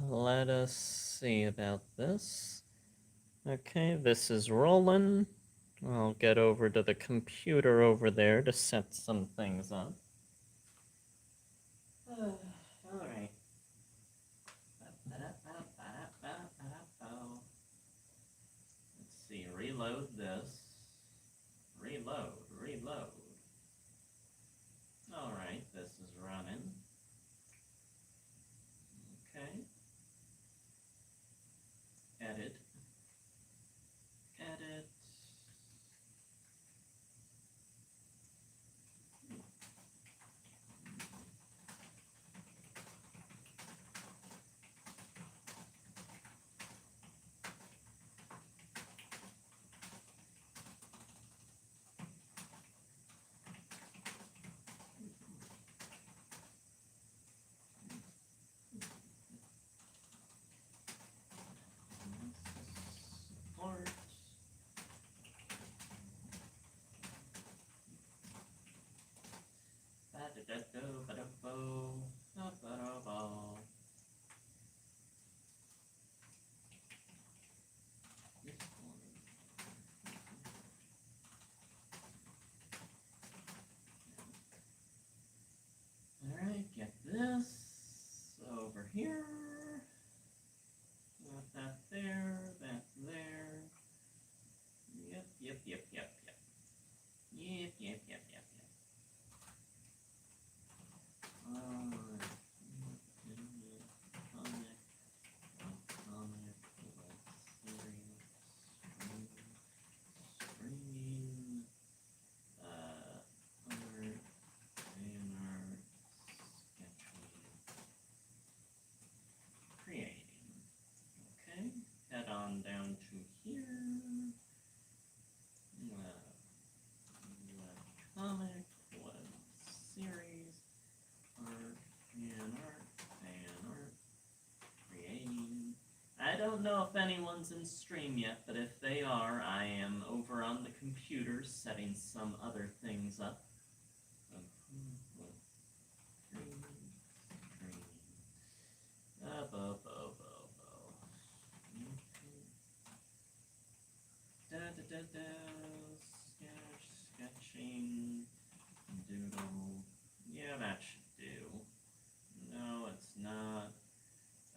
let us see about this. Okay, this is rolling. I'll get over to the computer over there to set some things up. Alright. Let's see, reload this. Reload. Alright, this is running. Okay. Edit. Alright, get this over here. Got that there, that's there. Yep. Head on down to here. Webcomic, web series, fanart, creating. I don't know if anyone's in stream yet, but if they are, I am over on the computer setting some other things up. Sketching, doodle. Yeah, that should do. No, it's not.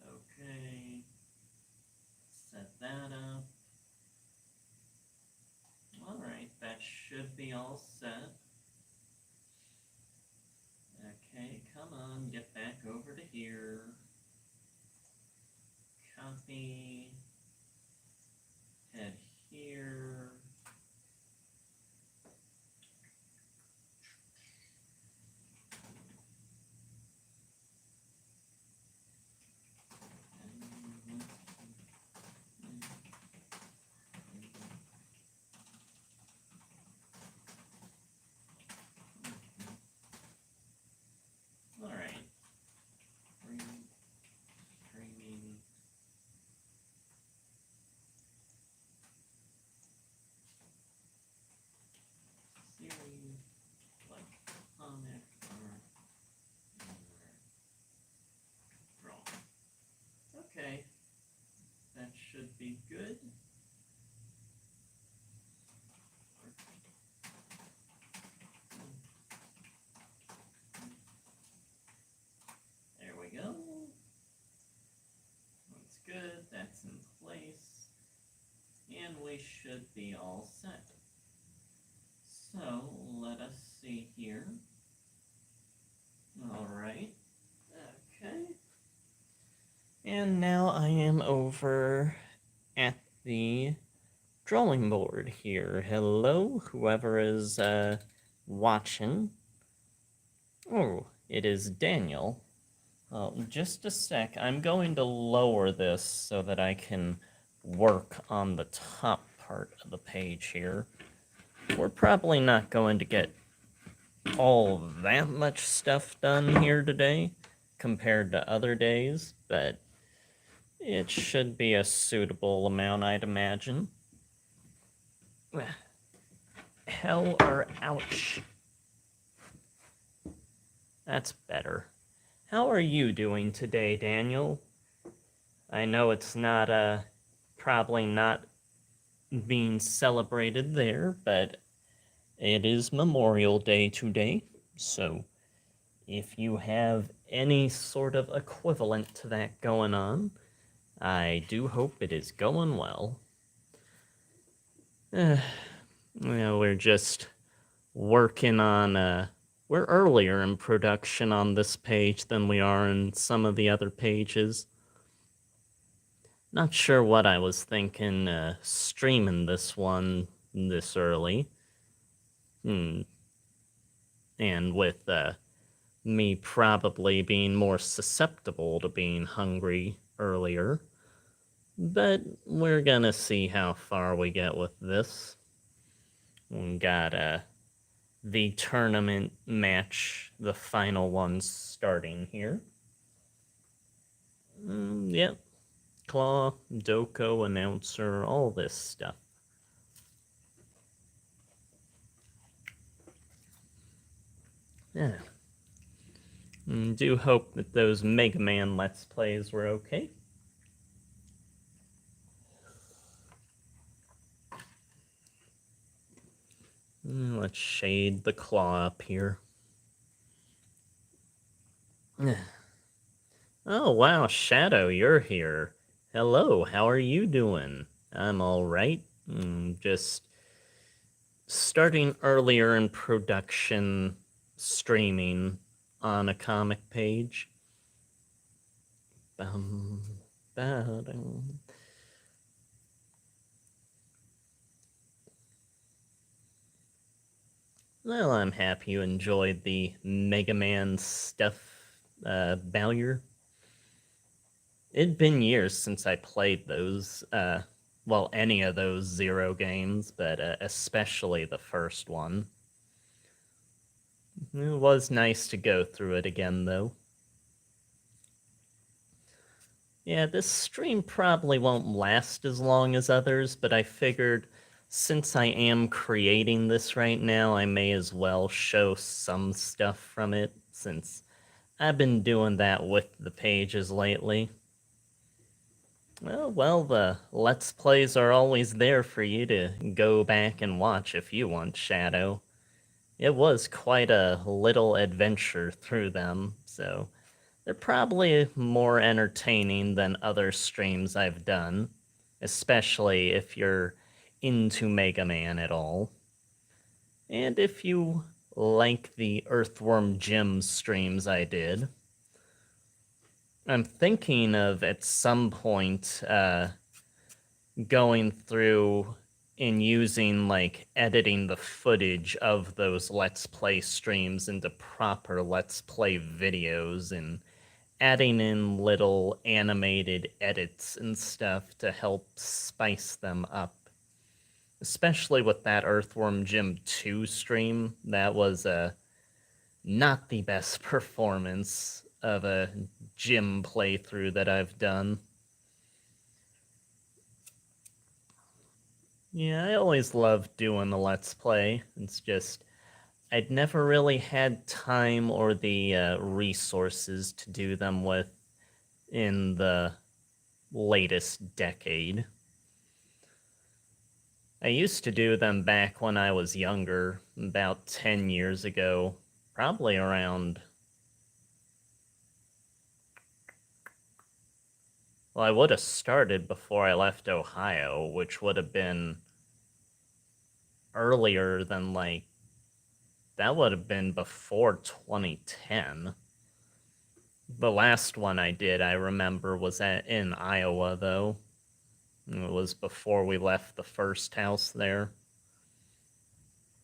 Okay. Set that up. Alright, that should be all set. Okay, come on, get back over to here. Copy. Head here. Alright. Streaming. Series. Like comic or drawing. Okay. That should be good. There we go. That's good. That's in place. And we should be all set. So, let us see here. Alright. Okay. And now I am over at the drawing board here. Hello, whoever is watching. Oh, it is Daniel. Just a sec. I'm going to lower this so that I can work on the top part of the page here. We're probably not going to get all that much stuff done here today compared to other days, but it should be a suitable amount, I'd imagine. Hell or ouch. That's better. How are you doing today, Daniel? I know it's not, probably not being celebrated there, but it is Memorial Day today, so if you have any sort of equivalent to that going on, I do hope it is going well. We're just working on, we're earlier in production on this page than we are in some of the other pages. Not sure what I was thinking, streaming this one this early. And with, me probably being more susceptible to being hungry earlier. But we're gonna see how far we get with this. We got, the tournament match, the final one starting here. Yep. Claw, Doko, announcer, all this stuff. Yeah. Do hope that those Mega Man Let's Plays were okay. Let's shade the claw up here. Oh, wow, Shadow, you're here. Hello, how are you doing? I'm alright. Just starting earlier in production, streaming on a comic page. Well, I'm happy you enjoyed the Mega Man stuff, Bowyer. It'd been years since I played those, well, any of those Zero games, but especially the first one. It was nice to go through it again, though. Yeah, this stream probably won't last as long as others, but I figured since I am creating this right now, I may as well show some stuff from it, since I've been doing that with the pages lately. Well, the Let's Plays are always there for you to go back and watch if you want, Shadow. It was quite a little adventure through them, so they're probably more entertaining than other streams I've done, especially if you're into Mega Man at all. And if you like the Earthworm Jim streams I did. I'm thinking of at some point going through and using, like, editing the footage of those Let's Play streams into proper Let's Play videos and adding in little animated edits and stuff to help spice them up. Especially with that Earthworm Jim 2 stream, that was not the best performance of a Jim playthrough that I've done. Yeah, I always loved doing the Let's Play. It's just, I'd never really had time or the resources to do them with in the latest decade. I used to do them back when I was younger, about 10 years ago, probably around... Well, I would have started before I left Ohio, which would have been earlier than, like, that would have been before 2010. The last one I did, I remember, was in Iowa, though. It was before we left the first house there.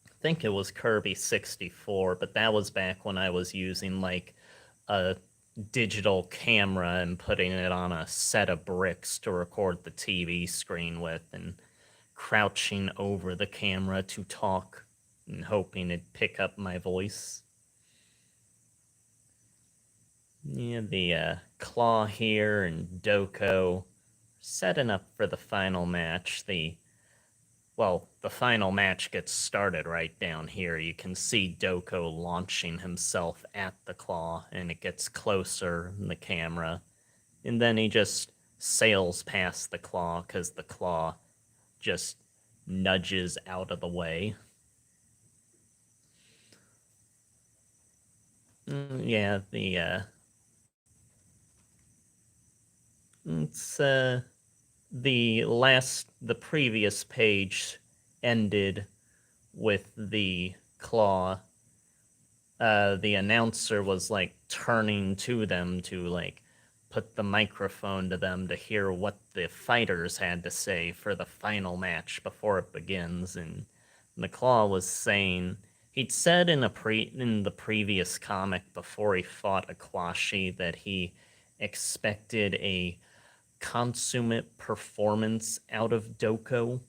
I think it was Kirby 64, but that was back when I was using, like, a digital camera and putting it on a set of bricks to record the TV screen with, and crouching over the camera to talk and hoping it'd pick up my voice. Yeah, the Claw here and Doko setting up for the final match. The final match gets started right down here. You can see Doko launching himself at the Claw, and it gets closer in the camera. And then he just sails past the claw because the claw just nudges out of the way. Yeah, it's the previous page ended with the claw. The announcer was like turning to them to like put the microphone to them to hear what the fighters had to say for the final match before it begins. And the claw was saying he'd said in the previous comic before he fought Aquashi that he expected a consummate performance out of Doko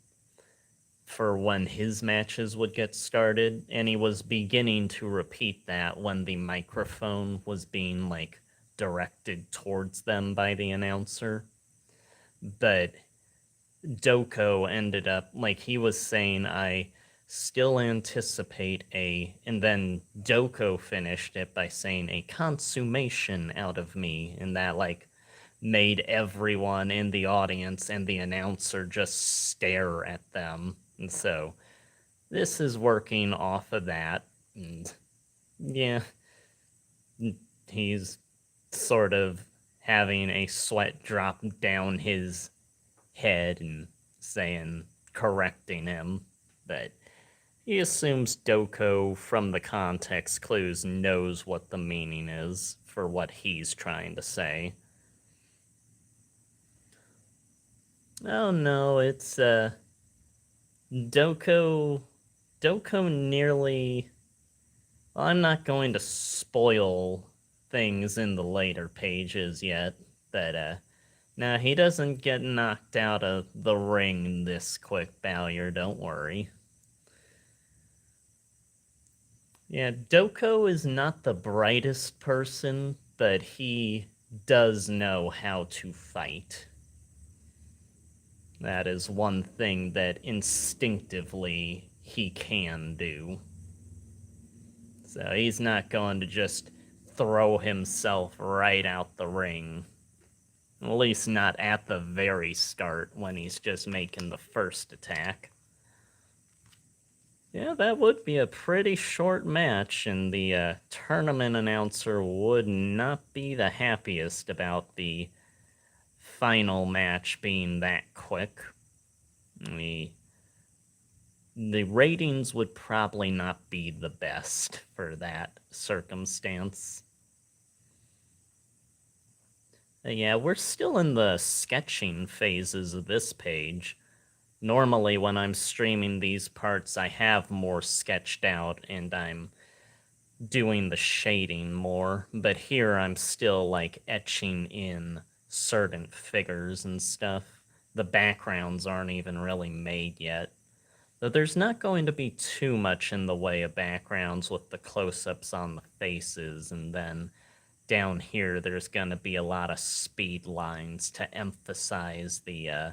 for when his matches would get started, and he was beginning to repeat that when the microphone was being like directed towards them by the announcer. But Doko ended up like he was saying, I still anticipate and then Doko finished it by saying a consummation out of me, and that like made everyone in the audience and the announcer just stare at them. And so this is working off of that. And yeah, he's sort of having a sweat drop down his head and correcting him. But he assumes Doko, from the context clues, knows what the meaning is for what he's trying to say. Oh no, it's Doko nearly. Well, I'm not going to spoil things in the later pages yet, but no, he doesn't get knocked out of the ring this quick, Bowyer, don't worry. Yeah, Doko is not the brightest person, but he does know how to fight. That is one thing that instinctively he can do. So he's not going to just throw himself right out the ring. At least not at the very start when he's just making the first attack. Yeah, that would be a pretty short match, and the tournament announcer would not be the happiest about the final match being that quick. The ratings would probably not be the best for that circumstance. Yeah, we're still in the sketching phases of this page. Normally, when I'm streaming these parts, I have more sketched out and I'm doing the shading more, but here I'm still like etching in certain figures and stuff. The backgrounds aren't even really made yet. Though there's not going to be too much in the way of backgrounds with the close-ups on the faces, and then down here there's going to be a lot of speed lines to emphasize the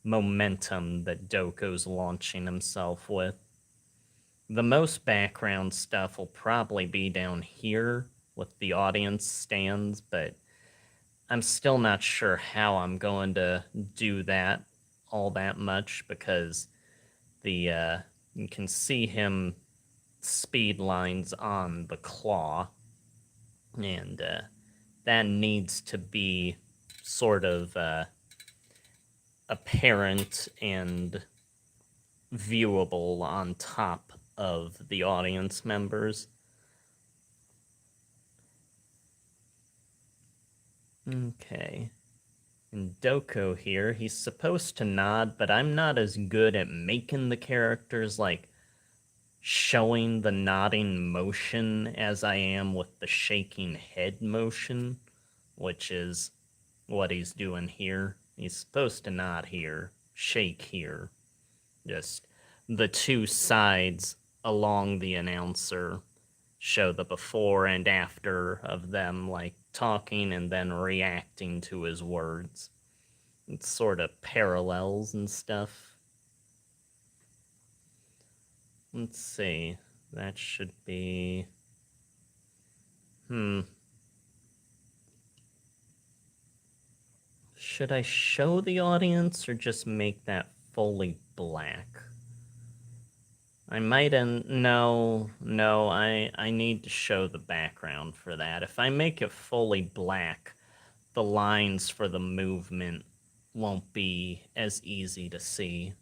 momentum that Doko's launching himself with. The most background stuff will probably be down here with the audience stands, but I'm still not sure how I'm going to do that all that much because you can see him speed lines on the claw, and that needs to be sort of apparent and viewable on top of the audience members. Okay. And Doko here, he's supposed to nod, but I'm not as good at making the characters, like, showing the nodding motion as I am with the shaking head motion, which is what he's doing here. He's supposed to nod here, shake here. Just the two sides along the announcer show the before and after of them, like, talking and then reacting to his words. It's sort of parallels and stuff. Let's see. That should be... Should I show the audience or just make that fully black? I might no, I need to show the background for that. If I make it fully black, the lines for the movement won't be as easy to see.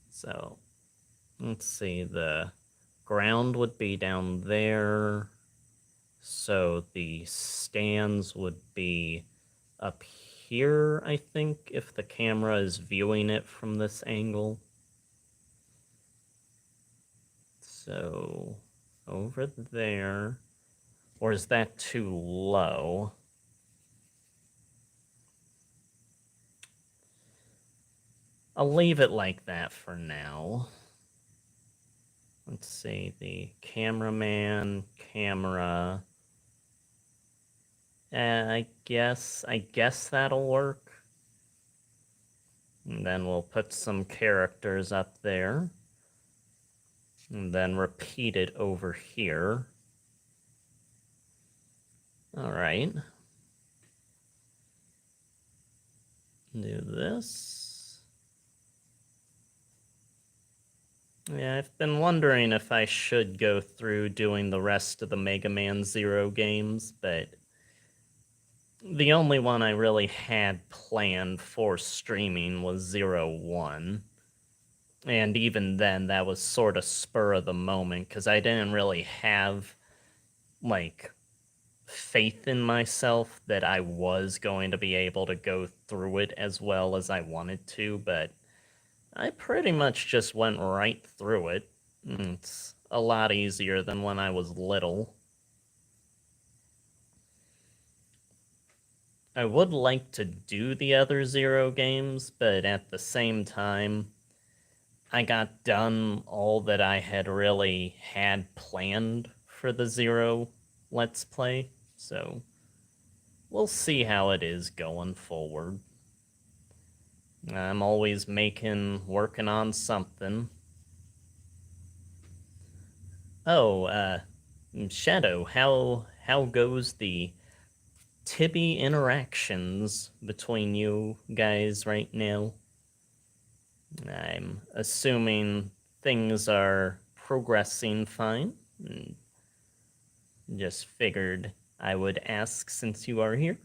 So, let's see, the ground would be down there. So the stands would be up here, I think, if the camera is viewing it from this angle. So, over there. Or is that too low? I'll leave it like that for now. Let's see, the cameraman, camera. I guess that'll work. And then we'll put some characters up there. And then repeat it over here. Alright. Do this. Yeah, I've been wondering if I should go through doing the rest of the Mega Man Zero games, but the only one I really had planned for streaming was 01. And even then, that was sort of spur of the moment, because I didn't really have, like, faith in myself that I was going to be able to go through it as well as I wanted to, but I pretty much just went right through it. It's a lot easier than when I was little. I would like to do the other Zero games, but at the same time, I got done all that I had really had planned for the Zero Let's Play, so we'll see how it is going forward. I'm always working on something. Oh, Shadow, how goes the Tibby interactions between you guys right now? I'm assuming things are progressing fine. Just figured I would ask since you are here.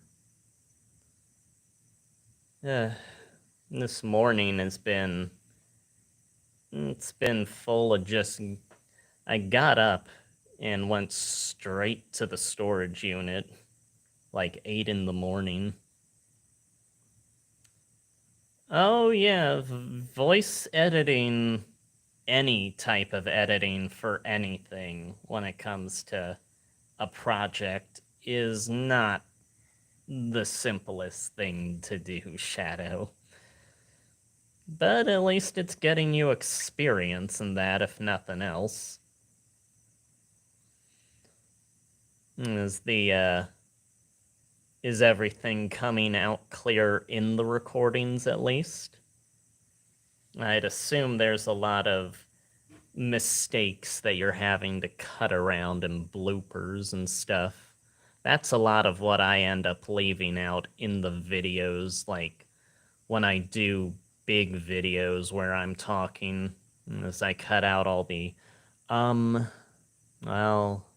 This morning has been... It's been full of just... I got up and went straight to the storage unit, like 8 in the morning. Oh yeah, voice editing, any type of editing for anything when it comes to a project is not the simplest thing to do, Shadow. But at least it's getting you experience in that, if nothing else. Is everything coming out clear in the recordings, at least? I'd assume there's a lot of mistakes that you're having to cut around and bloopers and stuff. That's a lot of what I end up leaving out in the videos, like when I do big videos where I'm talking, as I cut out all the, well,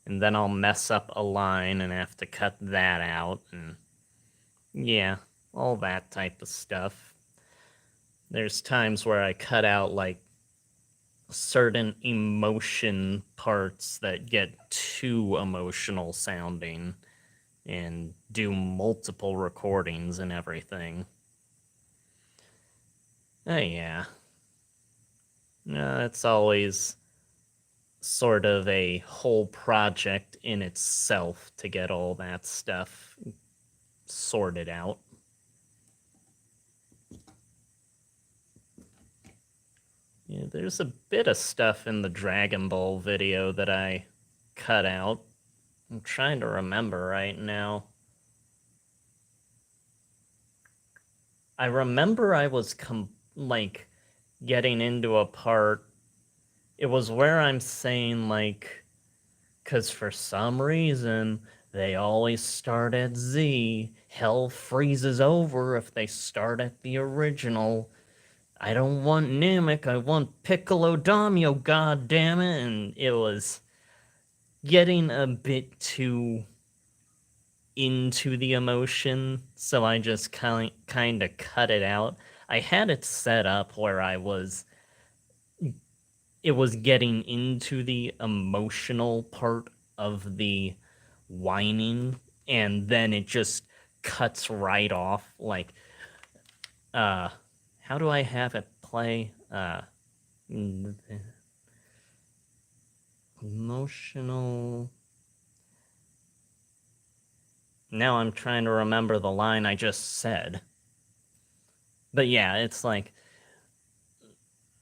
and then I'll mess up a line and have to cut that out, and yeah, all that type of stuff. There's times where I cut out, like, certain emotion parts that get too emotional sounding and do multiple recordings and everything. Yeah. It's always sort of a whole project in itself to get all that stuff sorted out. Yeah, there's a bit of stuff in the Dragon Ball video that I cut out. I'm trying to remember right now. I remember I was getting into a part. It was where I'm saying, like, because for some reason, They always start at Z. Hell freezes over if they start at the original. I don't want Namek, I want Piccolo Daimyo, goddammit. And it was getting a bit too into the emotion, so I just kind of cut it out. I had it set up where it was getting into the emotional part of the whining, and then it just cuts right off. Like, how do I have it play? Emotional. Now I'm trying to remember the line I just said. But yeah, it's like,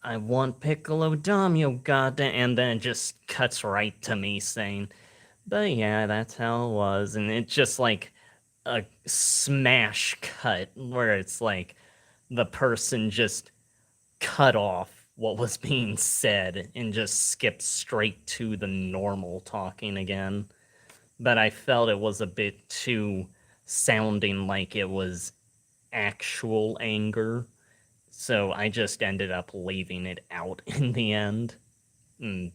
I want Piccolo Daimyo, goddamn, and then it just cuts right to me saying, but yeah, that's how it was, and it's just like a smash cut where it's like the person just cut off what was being said and just skipped straight to the normal talking again. But I felt it was a bit too sounding like it was actual anger, so I just ended up leaving it out in the end. And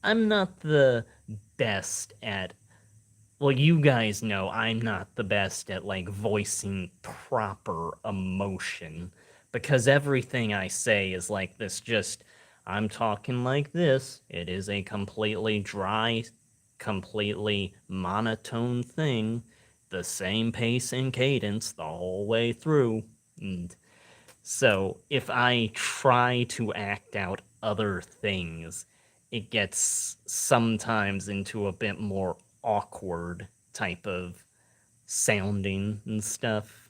I'm not the best at, well, you guys know I'm not the best at like voicing proper emotion, because everything I say is like this, just I'm talking like this. It is a completely dry, completely monotone thing, the same pace and cadence the whole way through. And so if I try to act out other things, it gets sometimes into a bit more awkward type of sounding and stuff.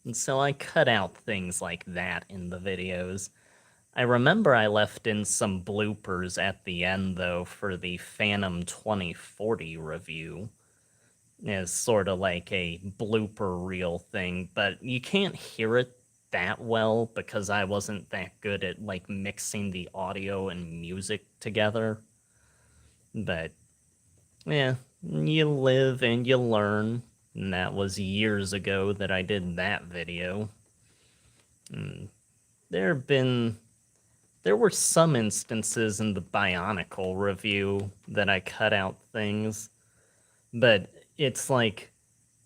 And so I cut out things like that in the videos. I remember I left in some bloopers at the end, though, for the Phantom 2040 review. As sort of like a blooper reel thing, but you can't hear it that well because I wasn't that good at like mixing the audio and music together. But yeah, you live and you learn. And that was years ago that I did that video. And there have been there were some instances in the Bionicle review that I cut out things, but it's like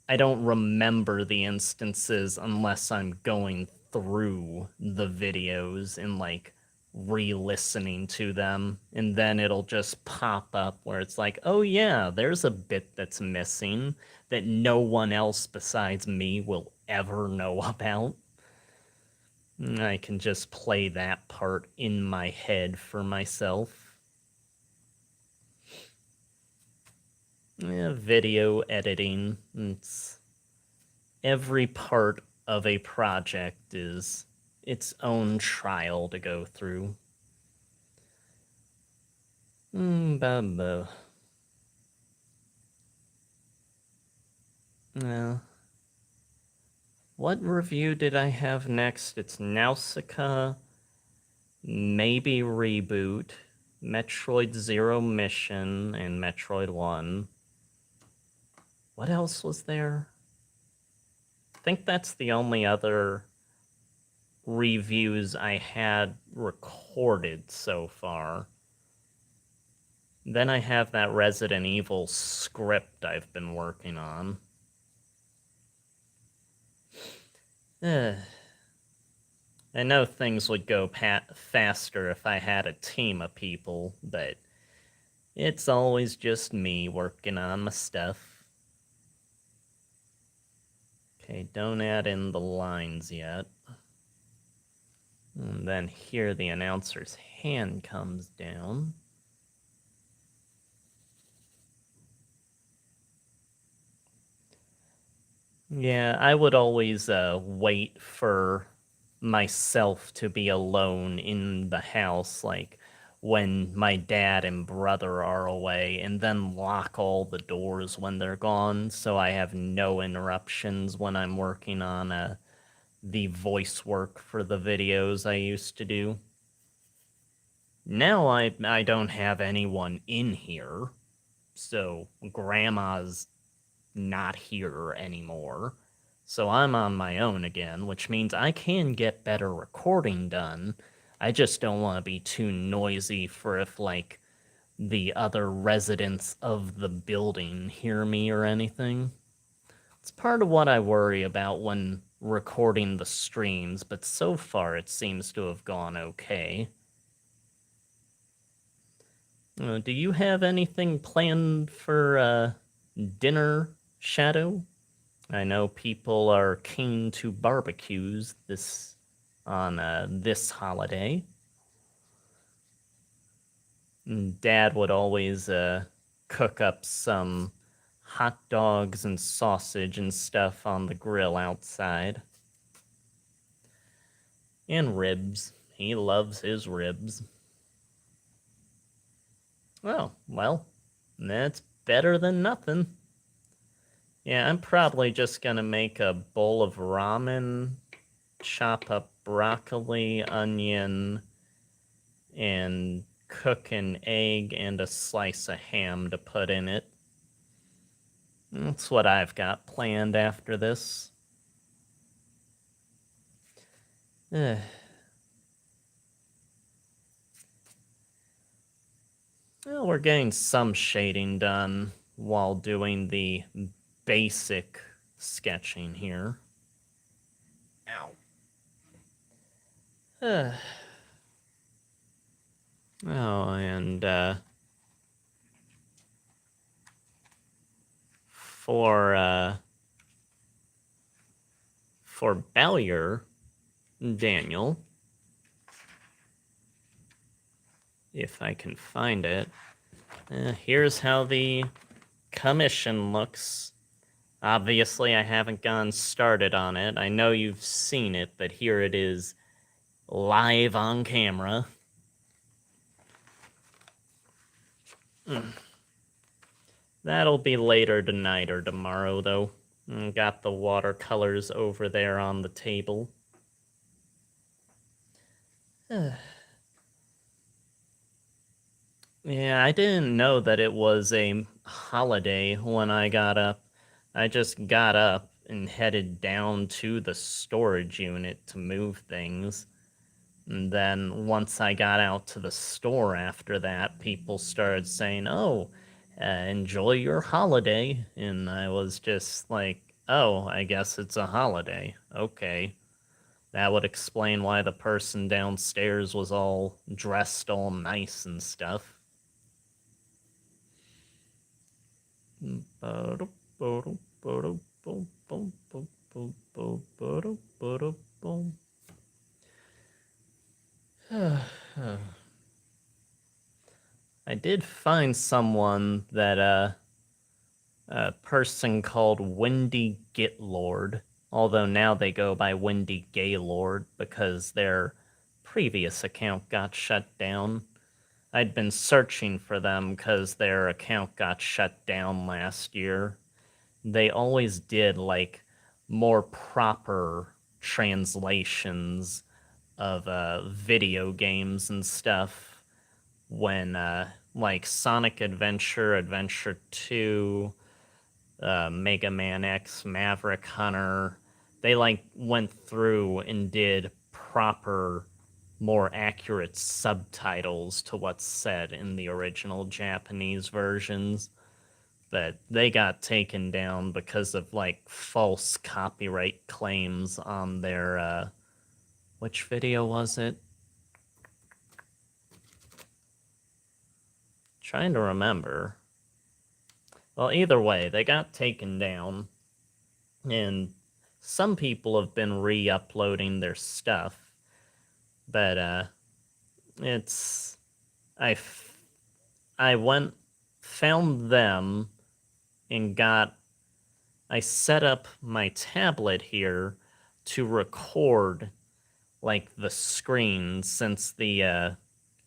I don't remember the instances unless I'm going through the videos and like re-listening to them, and then it'll just pop up where it's like, oh yeah, there's a bit that's missing that no one else besides me will ever know about. And I can just play that part in my head for myself. Yeah, video editing, it's every part of a project is its own trial to go through. Bubba. Well, what review did I have next? It's Nausicaa, maybe Reboot, Metroid Zero Mission, and Metroid 1. What else was there? I think that's the only other reviews I had recorded so far. Then I have that Resident Evil script I've been working on. I know things would go faster if I had a team of people, but it's always just me working on my stuff. Okay, don't add in the lines yet. And then here the announcer's hand comes down. Yeah, I would always wait for myself to be alone in the house, like when my dad and brother are away, and then lock all the doors when they're gone, so I have no interruptions when I'm working on the voice work for the videos I used to do. Now I don't have anyone in here, so Grandma's not here anymore. So I'm on my own again, which means I can get better recording done. I just don't want to be too noisy for if, like, the other residents of the building hear me or anything. It's part of what I worry about when recording the streams, but so far it seems to have gone okay. Do you have anything planned for dinner, Shadow? I know people are keen to barbecues on this holiday. Dad would always cook up some hot dogs and sausage and stuff on the grill outside. And ribs. He loves his ribs. Oh, well, that's better than nothing. Yeah, I'm probably just gonna make a bowl of ramen, chop up broccoli, onion, and cook an egg and a slice of ham to put in it. That's what I've got planned after this. Well, we're getting some shading done while doing the basic sketching here. Ow. Oh, and for Bowyer, Daniel, if I can find it, here's how the commission looks. Obviously, I haven't gone started on it. I know you've seen it, but here it is live on camera. That'll be later tonight or tomorrow, though. Got the watercolors over there on the table. Yeah, I didn't know that it was a holiday when I got up. I just got up and headed down to the storage unit to move things. And then once I got out to the store after that, people started saying, oh, enjoy your holiday. And I was just like, oh, I guess it's a holiday. Okay. That would explain why the person downstairs was all dressed all nice and stuff. I did find someone that a person called Wendy Gitlord, although now they go by Wendy Gaylord because their previous account got shut down. I'd been searching for them because their account got shut down last year. They always did, like, more proper translations of video games and stuff when, like, Sonic Adventure, Adventure 2, Mega Man X, Maverick Hunter, they, like, went through and did proper, more accurate subtitles to what's said in the original Japanese versions. But they got taken down because of, like, false copyright claims on their, which video was it? Trying to remember. Well, either way, they got taken down, and some people have been re-uploading their stuff, but it's I found them and I set up my tablet here to record, like, the screen, since the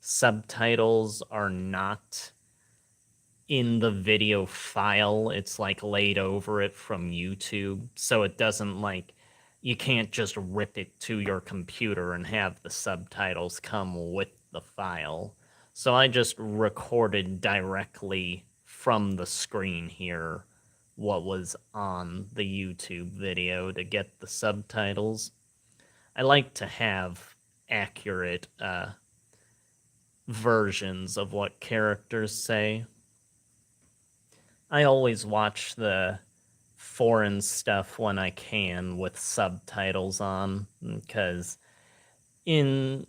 subtitles are not in the video file. It's, like, laid over it from YouTube, so it doesn't, like, you can't just rip it to your computer and have the subtitles come with the file. So I just recorded directly from the screen here what was on the YouTube video to get the subtitles. I like to have accurate versions of what characters say. I always watch the foreign stuff when I can with subtitles on, because in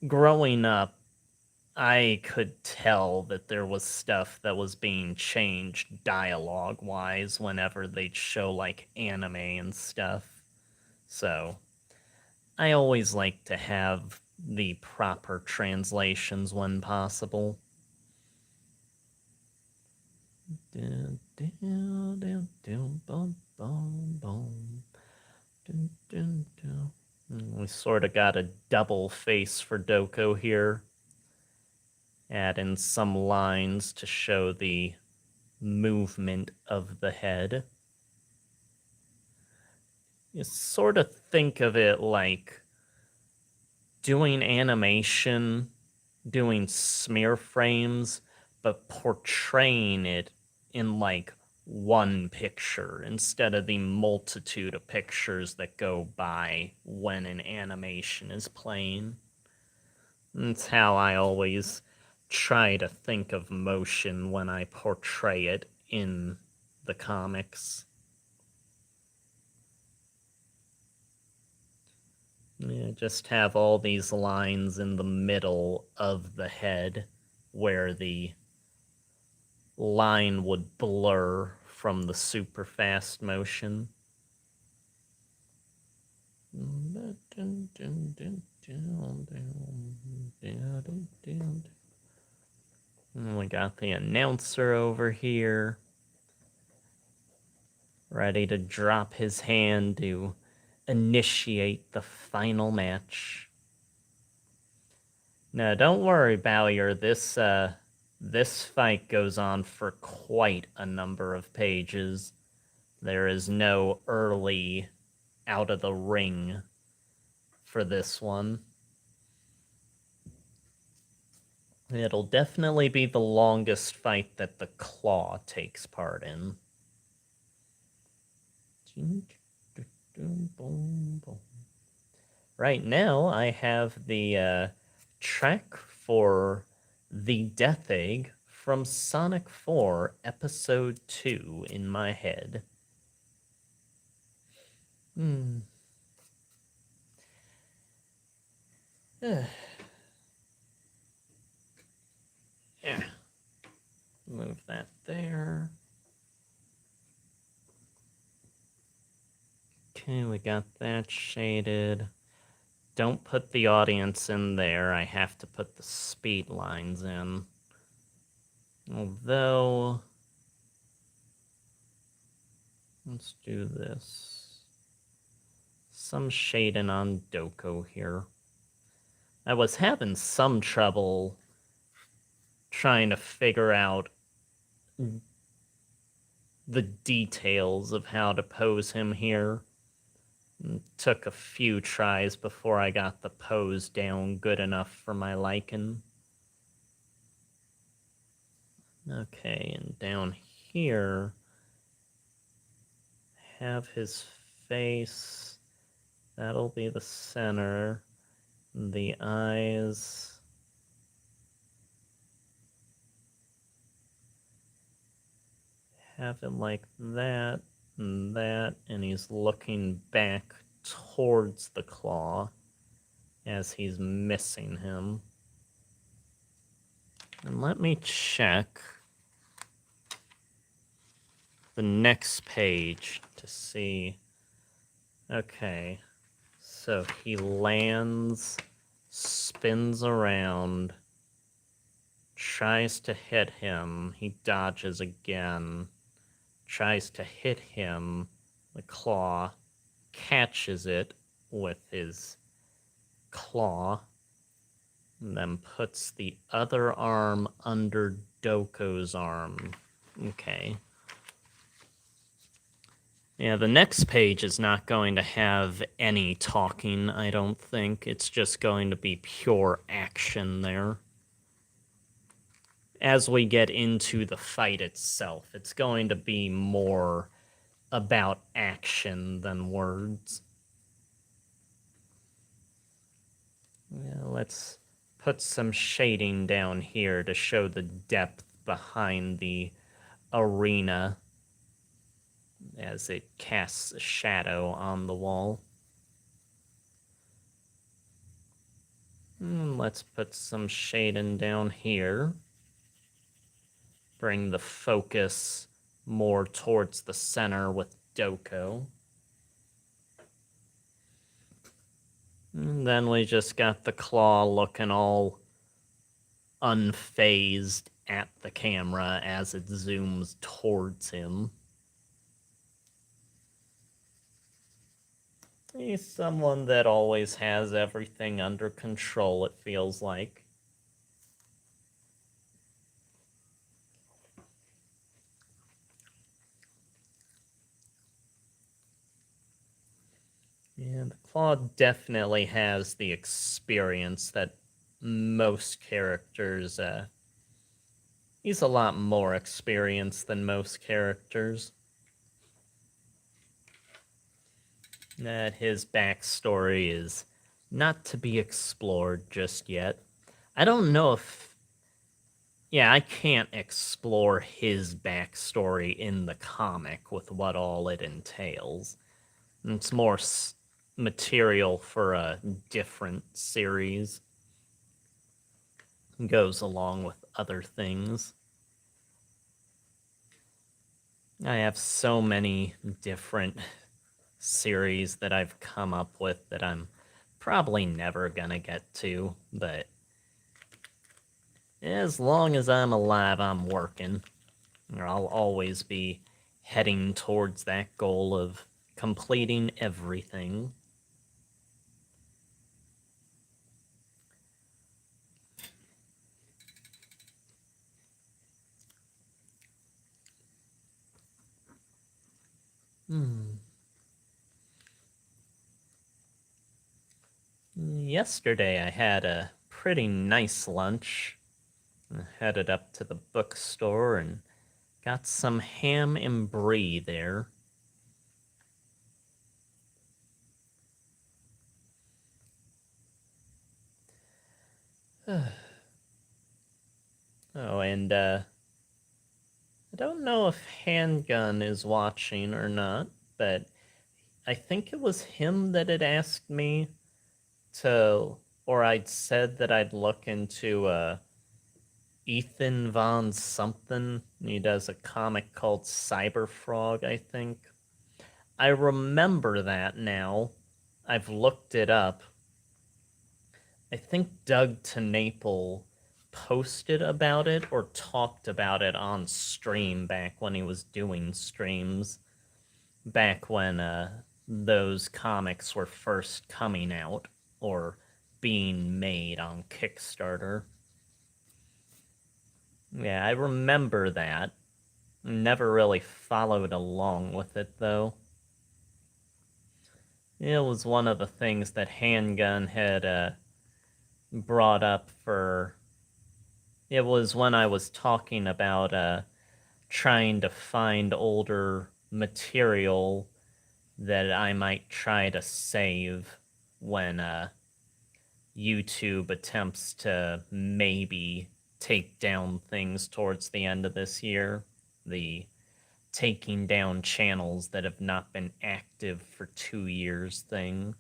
growing up, I could tell that there was stuff that was being changed dialogue-wise whenever they'd show, like, anime and stuff. So, I always like to have the proper translations when possible. We sort of got a double face for Doko here. Add in some lines to show the movement of the head. You sort of think of it like doing animation, doing smear frames, but portraying it in like one picture instead of the multitude of pictures that go by when an animation is playing. That's how I always try to think of motion when I portray it in the comics. Yeah, just have all these lines in the middle of the head where the line would blur from the super fast motion. And we got the announcer over here, ready to drop his hand to initiate the final match. Now, don't worry, Bowyer. This fight goes on for quite a number of pages. There is no early out of the ring for this one. It'll definitely be the longest fight that the Claw takes part in. Right now, I have the track for the Death Egg from Sonic 4 Episode 2 in my head. Yeah. Move that there. Okay, we got that shaded. Don't put the audience in there. I have to put the speed lines in. Although, let's do this. Some shading on Doko here. I was having some trouble trying to figure out the details of how to pose him here. It took a few tries before I got the pose down good enough for my liking. Okay, and down here, have his face. That'll be the center. The eyes. Have it like that, and he's looking back towards the Claw as he's missing him. And let me check the next page to see. Okay, so he lands, spins around, tries to hit him, he dodges again, tries to hit him, the Claw catches it with his claw, and then puts the other arm under Doko's arm. Okay. Yeah, the next page is not going to have any talking, I don't think. It's just going to be pure action there. as we get into the fight itself, it's going to be more about action than words. Yeah, let's put some shading down here to show the depth behind the arena as it casts a shadow on the wall. And let's put some shading down here. Bring the focus more towards the center with Doko. And then we just got the claw looking all unfazed at the camera as it zooms towards him. He's someone that always has everything under control, it feels like. Yeah, the Claw definitely has the experience that most characters, he's a lot more experienced than most characters. That his backstory is not to be explored just yet. I don't know if... Yeah, I can't explore his backstory in the comic with what all it entails. It's more material for a different series. Goes along with other things. I have so many different series that I've come up with that I'm probably never gonna get to, but as long as I'm alive, I'm working. Or I'll always be heading towards that goal of completing everything. Yesterday I had a pretty nice lunch. I headed up to the bookstore and got some ham and brie there. Oh, and I don't know if Handgun is watching or not, but I think it was him that had asked me to, or I'd said that I'd look into Ethan Von something. He does a comic called Cyberfrog, I think. I remember that now. I've looked it up. I think Doug TeNapel posted about it or talked about it on stream back when he was doing streams. Back when those comics were first coming out or being made on Kickstarter. Yeah, I remember that. Never really followed along with it, though. It was one of the things that Handgun had brought up for... It was when I was talking about trying to find older material that I might try to save when YouTube attempts to maybe take down things towards the end of this year. The taking down channels that have not been active for 2 years thing.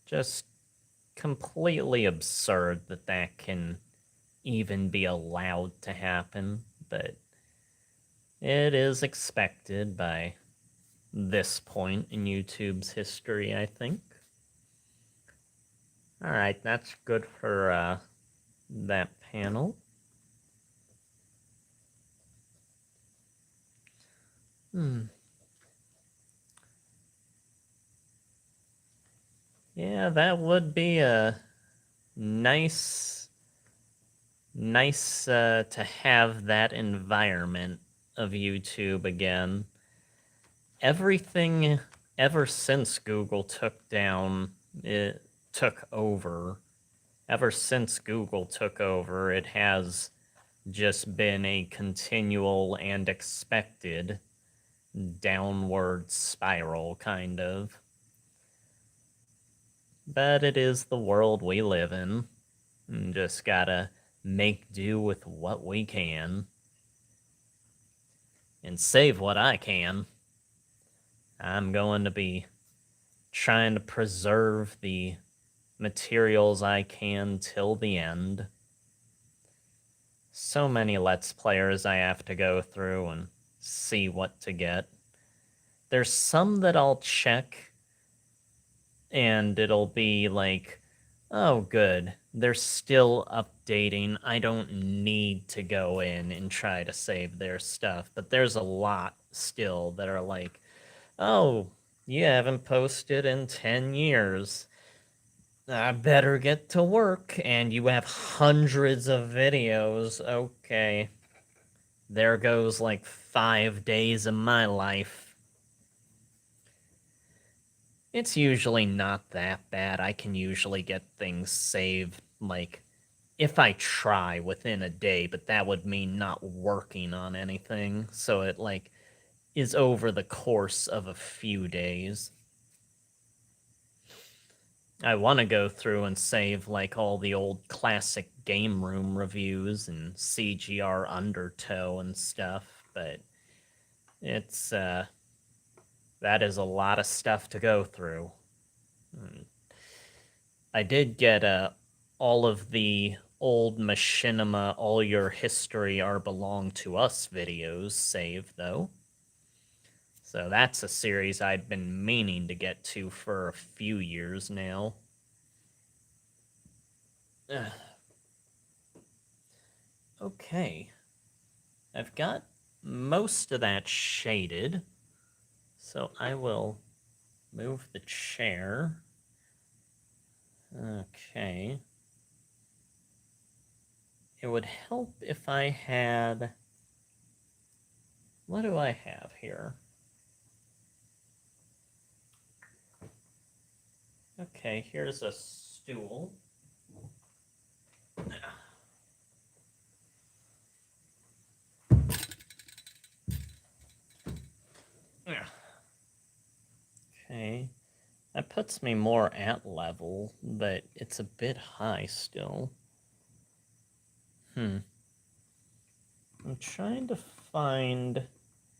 Just completely absurd that that can even be allowed to happen, but it is expected by this point in YouTube's history, I think. Alright, that's good for that panel. Yeah, that would be a nice to have that environment of YouTube again. Everything ever since Google took over, ever since Google took over, it has just been a continual and expected downward spiral, kind of. But it is the world we live in. And just gotta make do with what we can. And save what I can. I'm going to be trying to preserve the materials I can till the end. So many Let's Players I have to go through and see what to get. There's some that I'll check, and it'll be like, oh, good, they're still updating. I don't need to go in and try to save their stuff. But there's a lot still that are like, oh, you haven't posted in 10 years. I better get to work, and you have hundreds of videos. Okay. There goes like 5 days of my life. It's usually not that bad. I can usually get things saved, like, if I try within a day, but that would mean not working on anything. So it, like, is over the course of a few days. I want to go through and save, like, all the old classic game room reviews and CGR Undertow and stuff, but it's, that is a lot of stuff to go through. I did get, all of the old Machinima All Your History Are Belong to Us videos saved, though. So that's a series I'd been meaning to get to for a few years now. Okay. I've got most of that shaded, so I will move the chair. Okay. It would help if I had... What do I have here? Okay, here's a stool. Okay. That puts me more at level, but it's a bit high still. I'm trying to find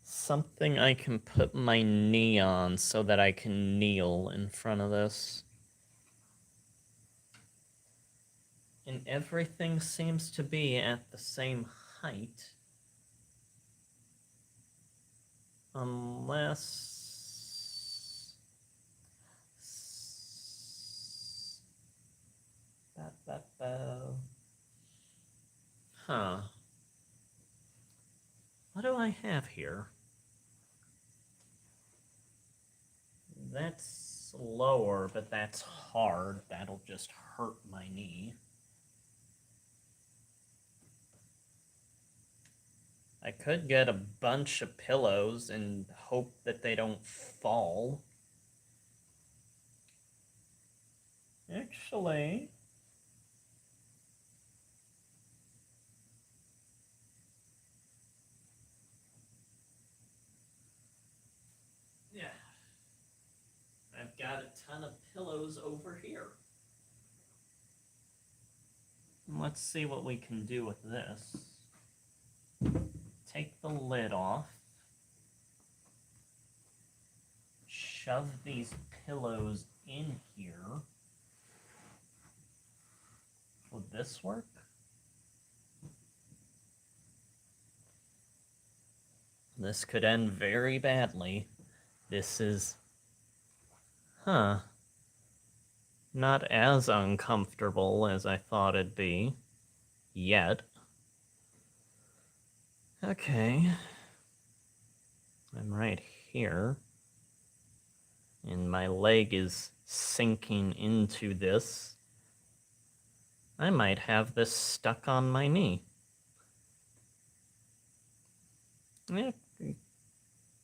something I can put my knee on so that I can kneel in front of this. And everything seems to be at the same height. Unless... Huh. What do I have here? That's lower, but that's hard. That'll just hurt my knee. I could get a bunch of pillows and hope that they don't fall. Actually... yeah. I've got a ton of pillows over here. Let's see what we can do with this. Take the lid off. Shove these pillows in here. Would this work? This could end very badly. This is... Huh. Not as uncomfortable as I thought it'd be. Yet. Okay. I'm right here. And my leg is sinking into this. I might have this stuck on my knee. Yeah.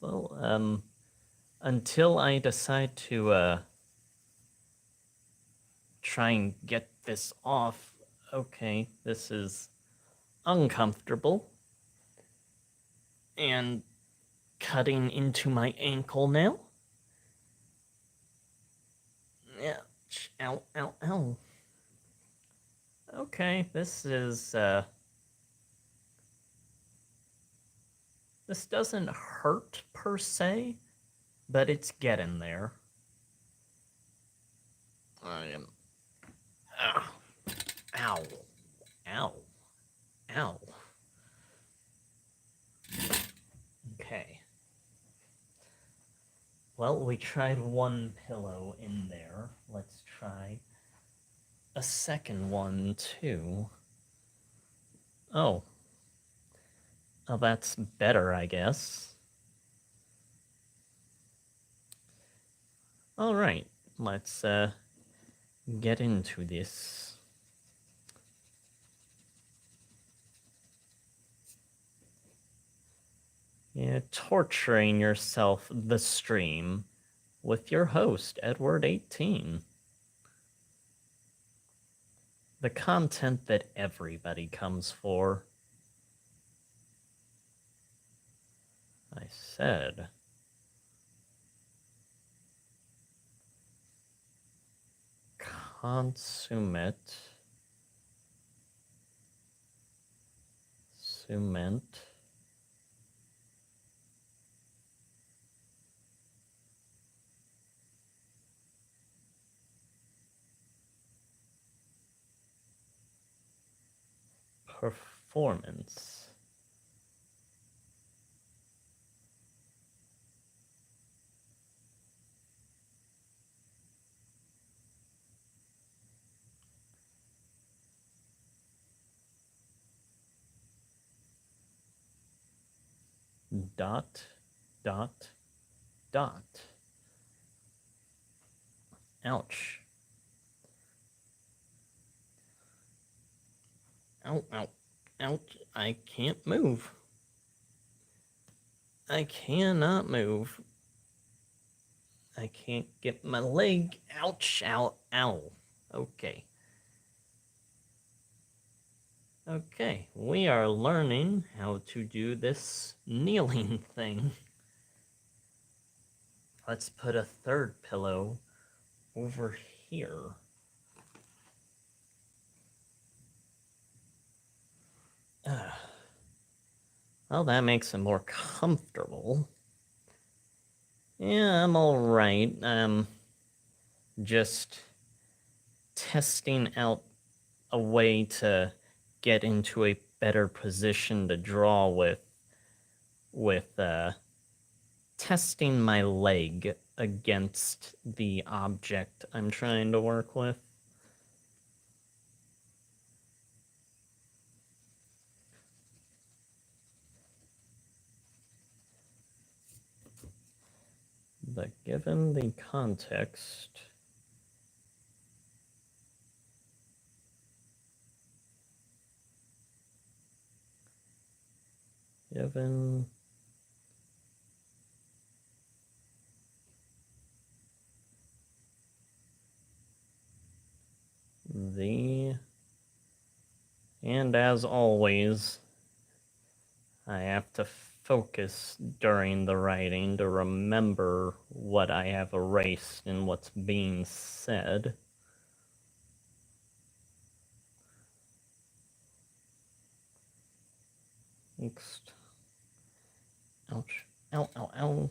Well, until I decide to, try and get this off. Okay, this is uncomfortable. And cutting into my ankle now. Yeah. Ow, ow, ow. Okay, this doesn't hurt per se, but it's getting there. I am. Ow. Ow. Ow. Okay. Well, we tried one pillow in there. Let's try a second one, too. Oh. Oh, that's better, I guess. All right, let's get into this. Yeah, torturing yourself the stream with your host, Edward18. The content that everybody comes for. I said. Consummate. Cement. Performance. Dot, dot, dot. Ouch. Ow, ow, ouch. I can't move. I cannot move. I can't get my leg. Ouch, ow, ow. Okay. Okay, we are learning how to do this kneeling thing. Let's put a third pillow over here. Well, that makes it more comfortable. Yeah, I'm alright. Just testing out a way to get into a better position to draw with testing my leg against the object I'm trying to work with. But given the context, given the, and as always, I have to focus during the writing to remember what I have erased and what's being said. Next. Ouch. Ow, ow, ow.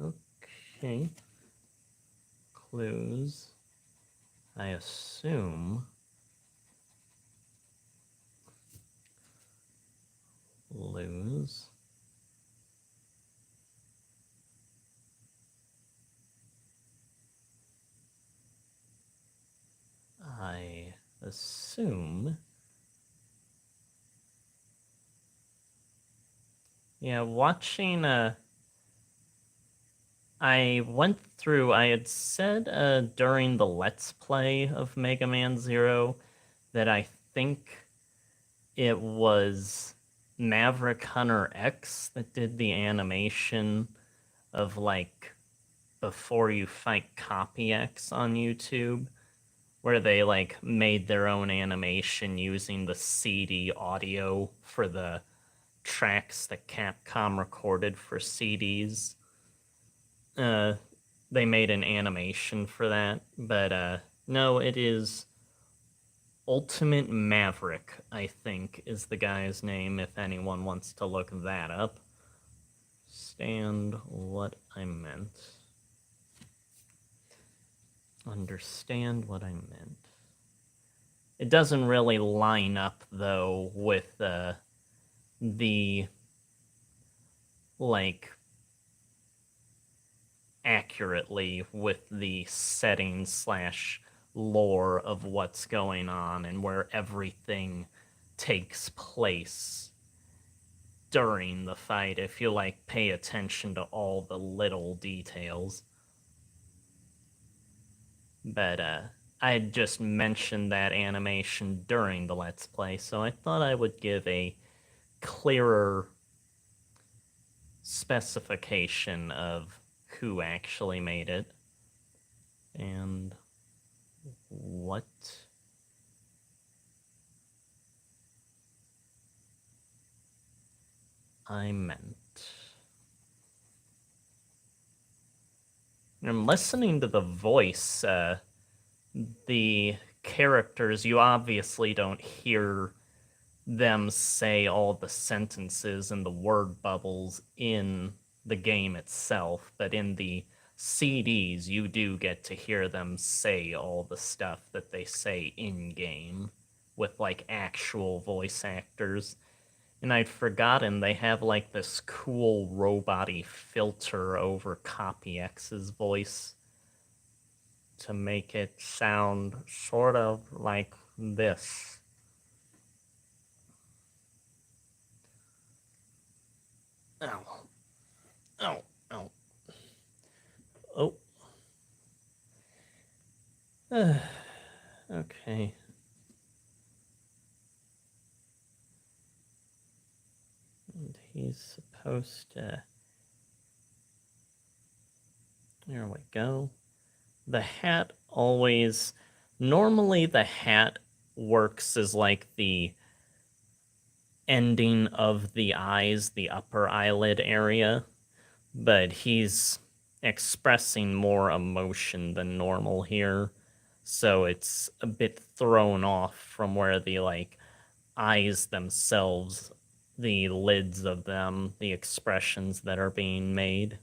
Okay. Clues. I assume. Lose. I assume. Yeah, watching I went through, I had said during the Let's Play of Mega Man Zero that I think it was Maverick Hunter X that did the animation of, like, Before You Fight Copy X on YouTube, where they like made their own animation using the CD audio for the tracks that Capcom recorded for CDs. They made an animation for that, but no, it is Ultimate Maverick, I think, is the guy's name, if anyone wants to look that up. Understand what I meant. Understand what I meant. It doesn't really line up, though, with the, like, accurately with the settings / lore of what's going on and where everything takes place during the fight if you like pay attention to all the little details. But I had just mentioned that animation during the Let's Play, so I thought I would give a clearer specification of who actually made it and what I meant. I'm listening to the voice. The characters, you obviously don't hear them say all the sentences and the word bubbles in the game itself, but in the CDs, you do get to hear them say all the stuff that they say in-game with, like, actual voice actors. And I'd forgotten they have, like, this cool robot-y filter over Copy X's voice to make it sound sort of like this. Ow. Ow. Ow. Oh. Okay. And he's supposed to... There we go. The hat always... Normally the hat works as like the ending of the eyes, the upper eyelid area, but he's expressing more emotion than normal here, so it's a bit thrown off from where the, like, eyes themselves, the lids of them, the expressions that are being made.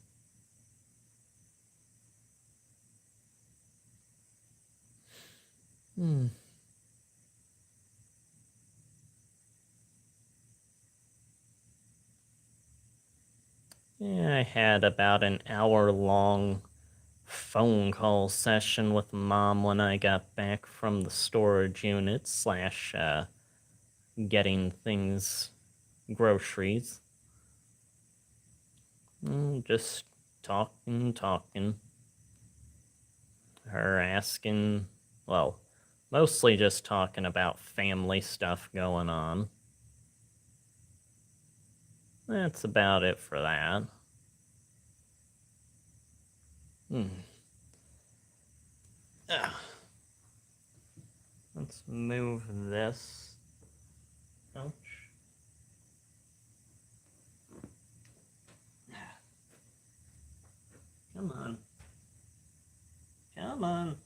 Yeah, I had about an hour-long phone call session with Mom when I got back from the storage unit / getting things, groceries. Just talking. Her asking, well, mostly just talking about family stuff going on. That's about it for that. Let's move this. Ouch. Come on. Come on.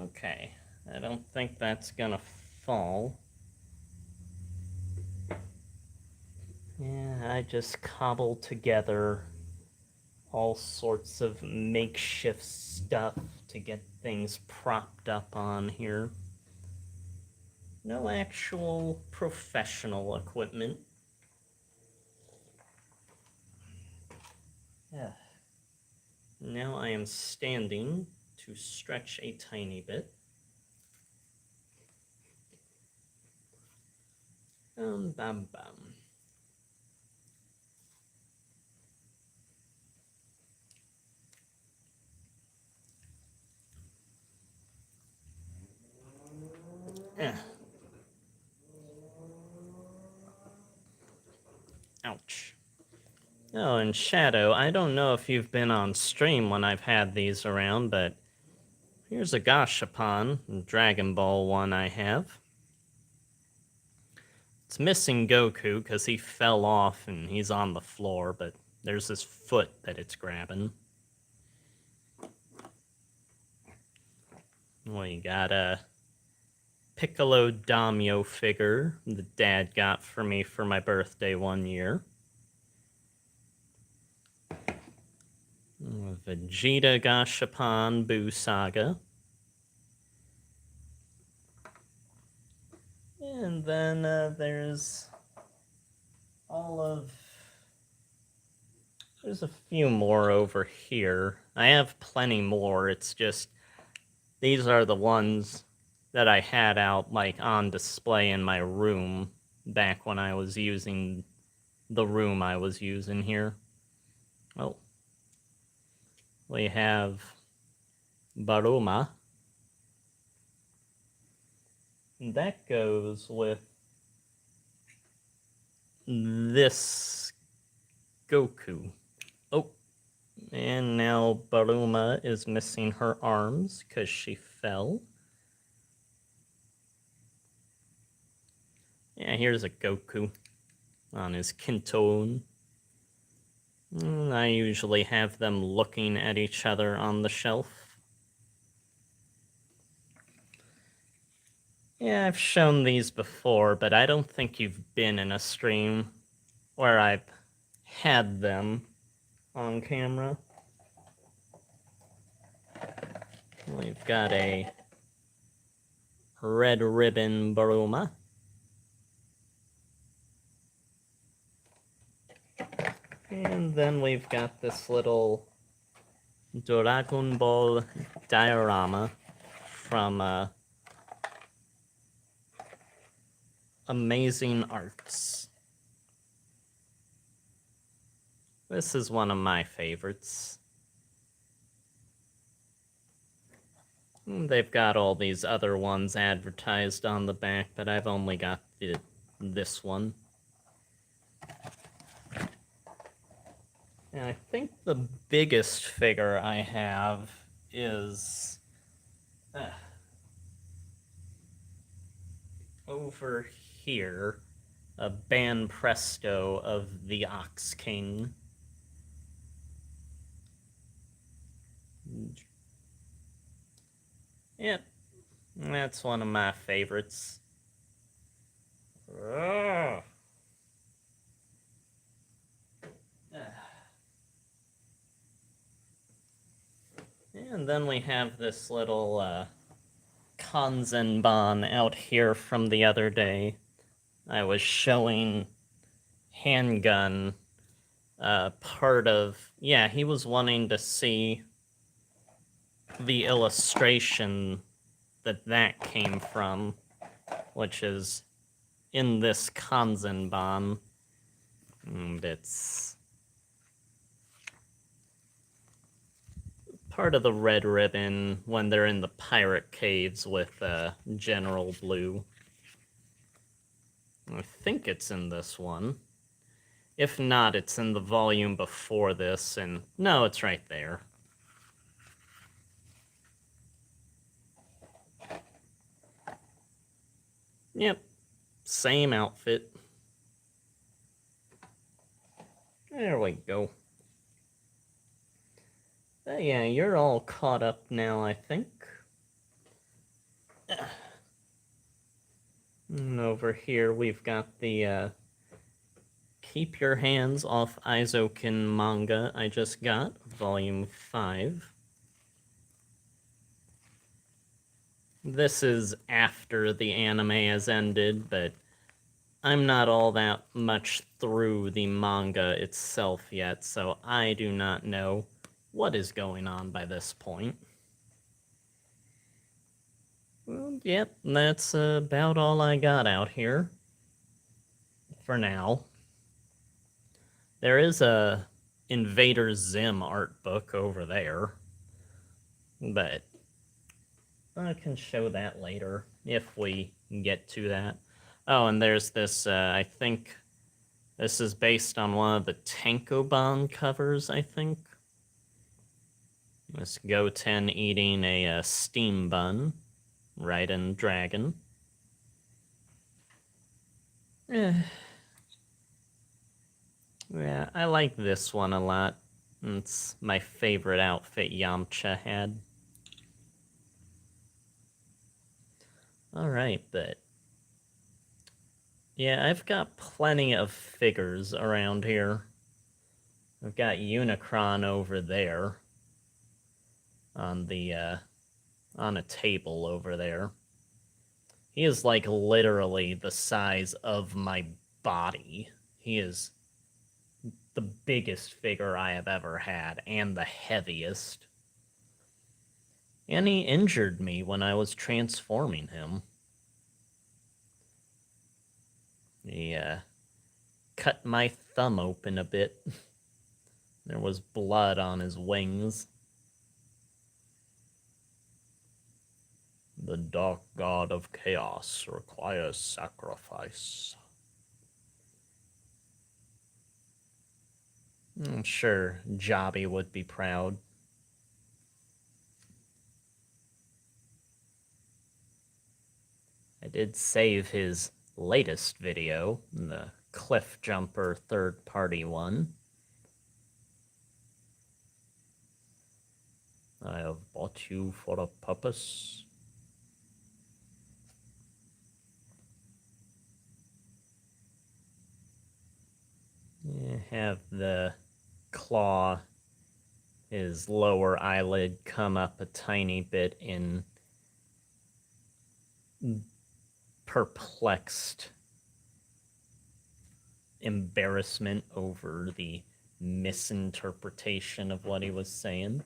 Okay. I don't think that's gonna fall. Yeah, I just cobbled together all sorts of makeshift stuff to get things propped up on here. No actual professional equipment. Yeah. Now I am standing to stretch a tiny bit. Bum. Ouch. Oh, and Shadow, I don't know if you've been on stream when I've had these around, but here's a Gashapon, Dragon Ball one I have. It's missing Goku because he fell off and he's on the floor, but there's his foot that it's grabbing. We got a Piccolo Daimyo figure the dad got for me for my birthday one year. Vegeta Gashapon Buu Saga. And then there's there's a few more over here. I have plenty more, it's just these are the ones that I had out like on display in my room back when I was using the room I was using here. Oh. We have Baruma. And that goes with this Goku. Oh, and now Baruma is missing her arms because she fell. Yeah, here's a Goku on his Kintoon. I usually have them looking at each other on the shelf. Yeah, I've shown these before, but I don't think you've been in a stream where I've had them on camera. We've got a Red Ribbon Baruma. And then we've got this little Dragon Ball diorama from Amazing Arts. This is one of my favorites. They've got all these other ones advertised on the back, but I've only got this one. And I think the biggest figure I have is over here, a Ban Presto of the Ox King. Yep, that's one of my favorites. And then we have this little Kanzenban out here from the other day. I was showing Handgun part of... Yeah, he was wanting to see the illustration that came from, which is in this Kanzenban. And it's part of the Red Ribbon when they're in the pirate caves with General Blue. I think it's in this one. If not, it's in the volume before this, and no, it's right there. Yep, same outfit. There we go. But yeah, you're all caught up now, I think. And over here, we've got the Keep Your Hands Off Aizokin manga I just got, Volume 5. This is after the anime has ended, but I'm not all that much through the manga itself yet, so I do not know what is going on by this point. Well, yep, that's about all I got out here for now. There is a Invader Zim art book over there, but I can show that later if we get to that. Oh, and there's this, I think, This is based on one of the Tankobon covers, I think. This Goten eating a steam bun, Raiden Dragon. Yeah, I like this one a lot. It's my favorite outfit Yamcha had. Alright, but... yeah, I've got plenty of figures around here. I've got Unicron over there. On a table over there. He is, like, literally the size of my body. He is the biggest figure I have ever had, and the heaviest. And he injured me when I was transforming him. He, cut my thumb open a bit. There was blood on his wings. The dark god of chaos requires sacrifice. I'm sure Jobby would be proud. I did save his latest video, the Cliff Jumper third-party one. I have bought you for a purpose. Have the claw, his lower eyelid, come up a tiny bit in perplexed embarrassment over the misinterpretation of what he was saying.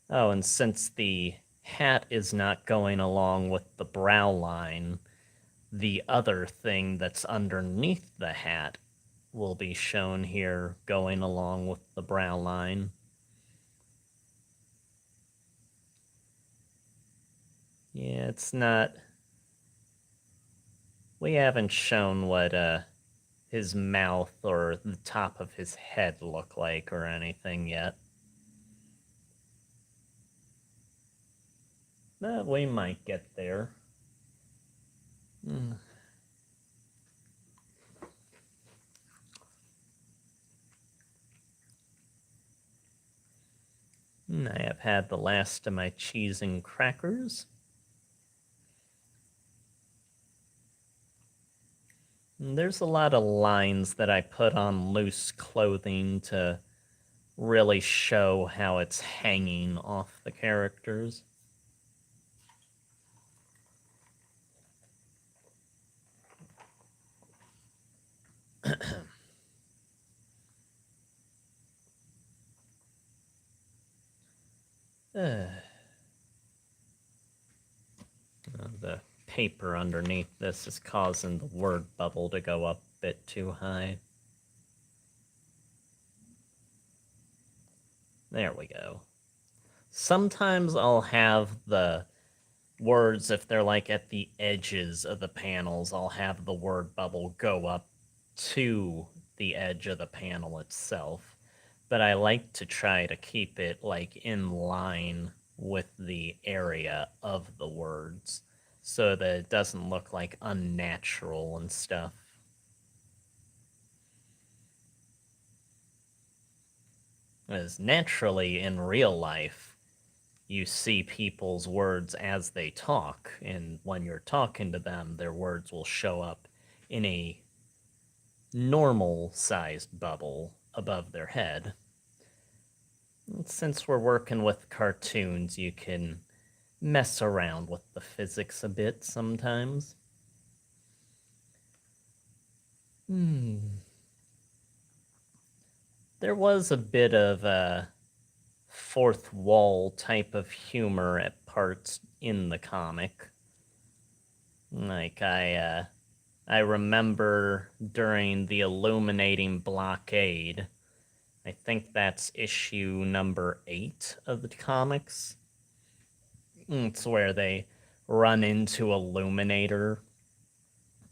Oh, and since the hat is not going along with the brow line, the other thing that's underneath the hat will be shown here going along with the brow line. Yeah, it's not... we haven't shown what his mouth or the top of his head look like or anything yet. But we might get there. I have had the last of my cheese and crackers. And there's a lot of lines that I put on loose clothing to really show how it's hanging off the characters. The paper underneath this is causing the word bubble to go up a bit too high. There we go. Sometimes I'll have the words, if they're like at the edges of the panels, I'll have the word bubble go up to the edge of the panel itself. But I like to try to keep it like in line with the area of the words so that it doesn't look like unnatural and stuff. As naturally in real life, you see people's words as they talk, and when you're talking to them, their words will show up in a normal-sized bubble above their head. Since we're working with cartoons, you can mess around with the physics a bit sometimes. There was a bit of a fourth wall type of humor at parts in the comic. Like, I remember during the Illuminating Blockade, I think that's issue number 8 of the comics. It's where they run into Illuminator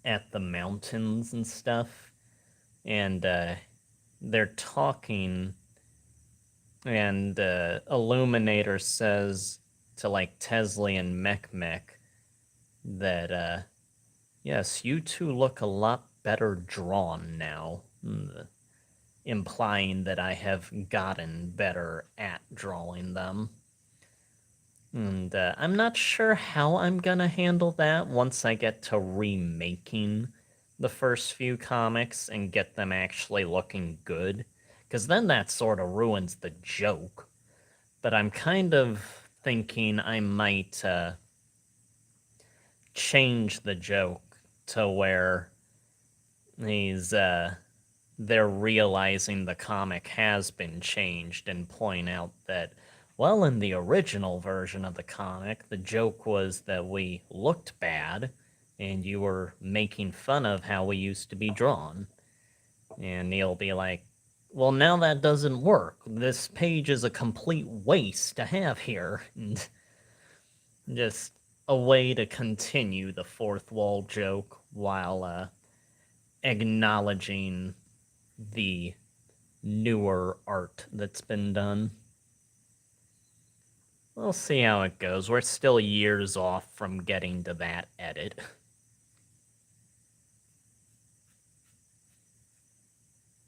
at the mountains and stuff. and they're talking, and Illuminator says to like Tesley and Mech that yes, you two look a lot better drawn now, implying that I have gotten better at drawing them. And I'm not sure how I'm gonna handle that once I get to remaking the first few comics and get them actually looking good, because then that sort of ruins the joke. But I'm kind of thinking I might change the joke to where these they're realizing the comic has been changed and point out that, well, in the original version of the comic, the joke was that we looked bad and you were making fun of how we used to be drawn. And he'll be like, well, now that doesn't work. This page is a complete waste to have here. And just a way to continue the fourth wall joke while acknowledging the newer art that's been done. We'll see how it goes. We're still years off from getting to that edit.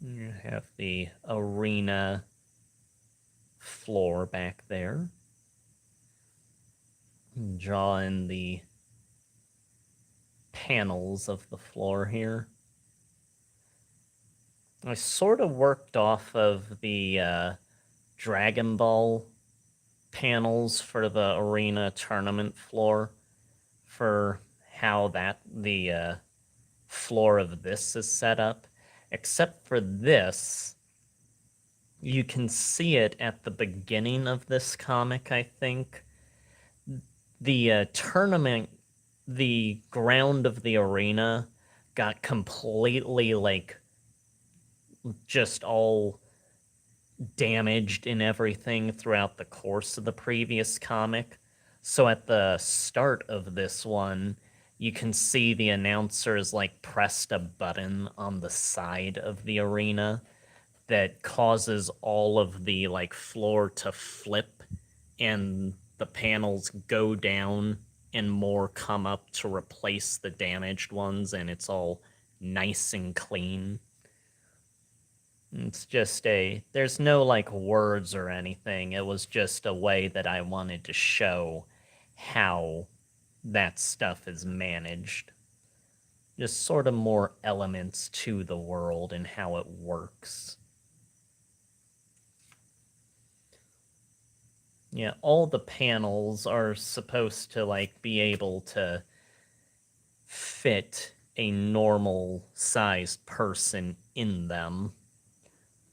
You have the arena floor back there. Draw in the panels of the floor here. I sort of worked off of the Dragon Ball panels for the arena tournament floor for how the floor of this is set up. Except for this, you can see it at the beginning of this comic, I think. The tournament, the ground of the arena got completely, like, just all damaged and everything throughout the course of the previous comic. So at the start of this one, you can see the announcers like pressed a button on the side of the arena that causes all of the like floor to flip and the panels go down and more come up to replace the damaged ones, and it's all nice and clean. It's just there's no like words or anything. It was just a way that I wanted to show how that stuff is managed. Just sort of more elements to the world and how it works. Yeah, all the panels are supposed to like be able to fit a normal sized person in them.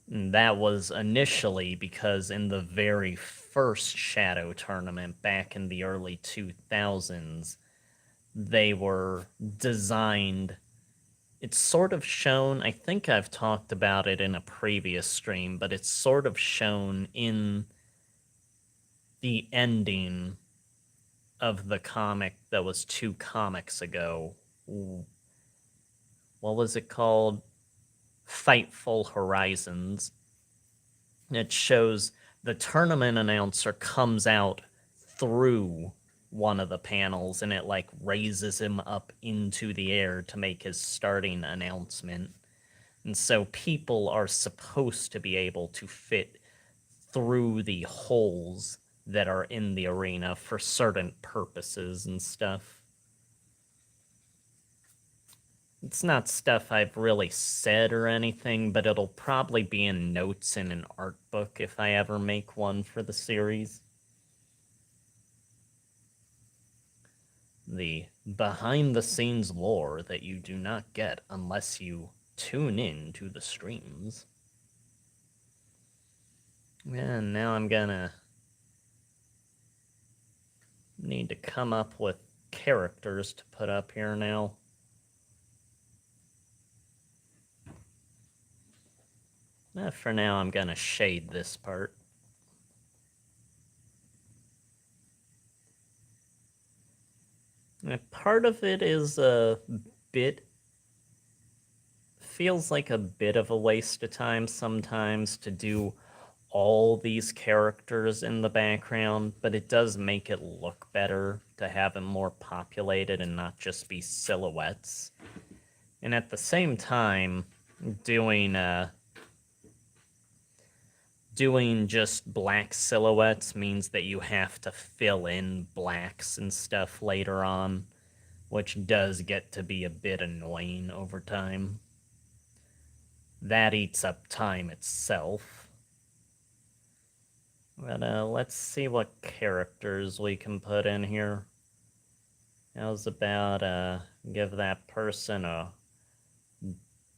And that was initially because in the very first Shadow tournament back in the early 2000s, they were designed. It's sort of shown, I think I've talked about it in a previous stream, but it's sort of shown in the ending of the comic that was 2 comics ago. What was it called? Fightful Horizons. It shows the tournament announcer comes out through one of the panels and it like raises him up into the air to make his starting announcement. And so people are supposed to be able to fit through the holes that are in the arena for certain purposes and stuff. It's not stuff I've really said or anything, but it'll probably be in notes in an art book if I ever make one for the series. The behind-the-scenes lore that you do not get unless you tune in to the streams. And now I'm gonna need to come up with characters to put up here now. For now, I'm gonna shade this part. Part of it is a bit feels like a bit of a waste of time sometimes to do all these characters in the background, but it does make it look better to have them more populated and not just be silhouettes. And at the same time, doing just black silhouettes means that you have to fill in blacks and stuff later on, which does get to be a bit annoying over time. That eats up time itself. But let's see what characters we can put in here. How's about give that person a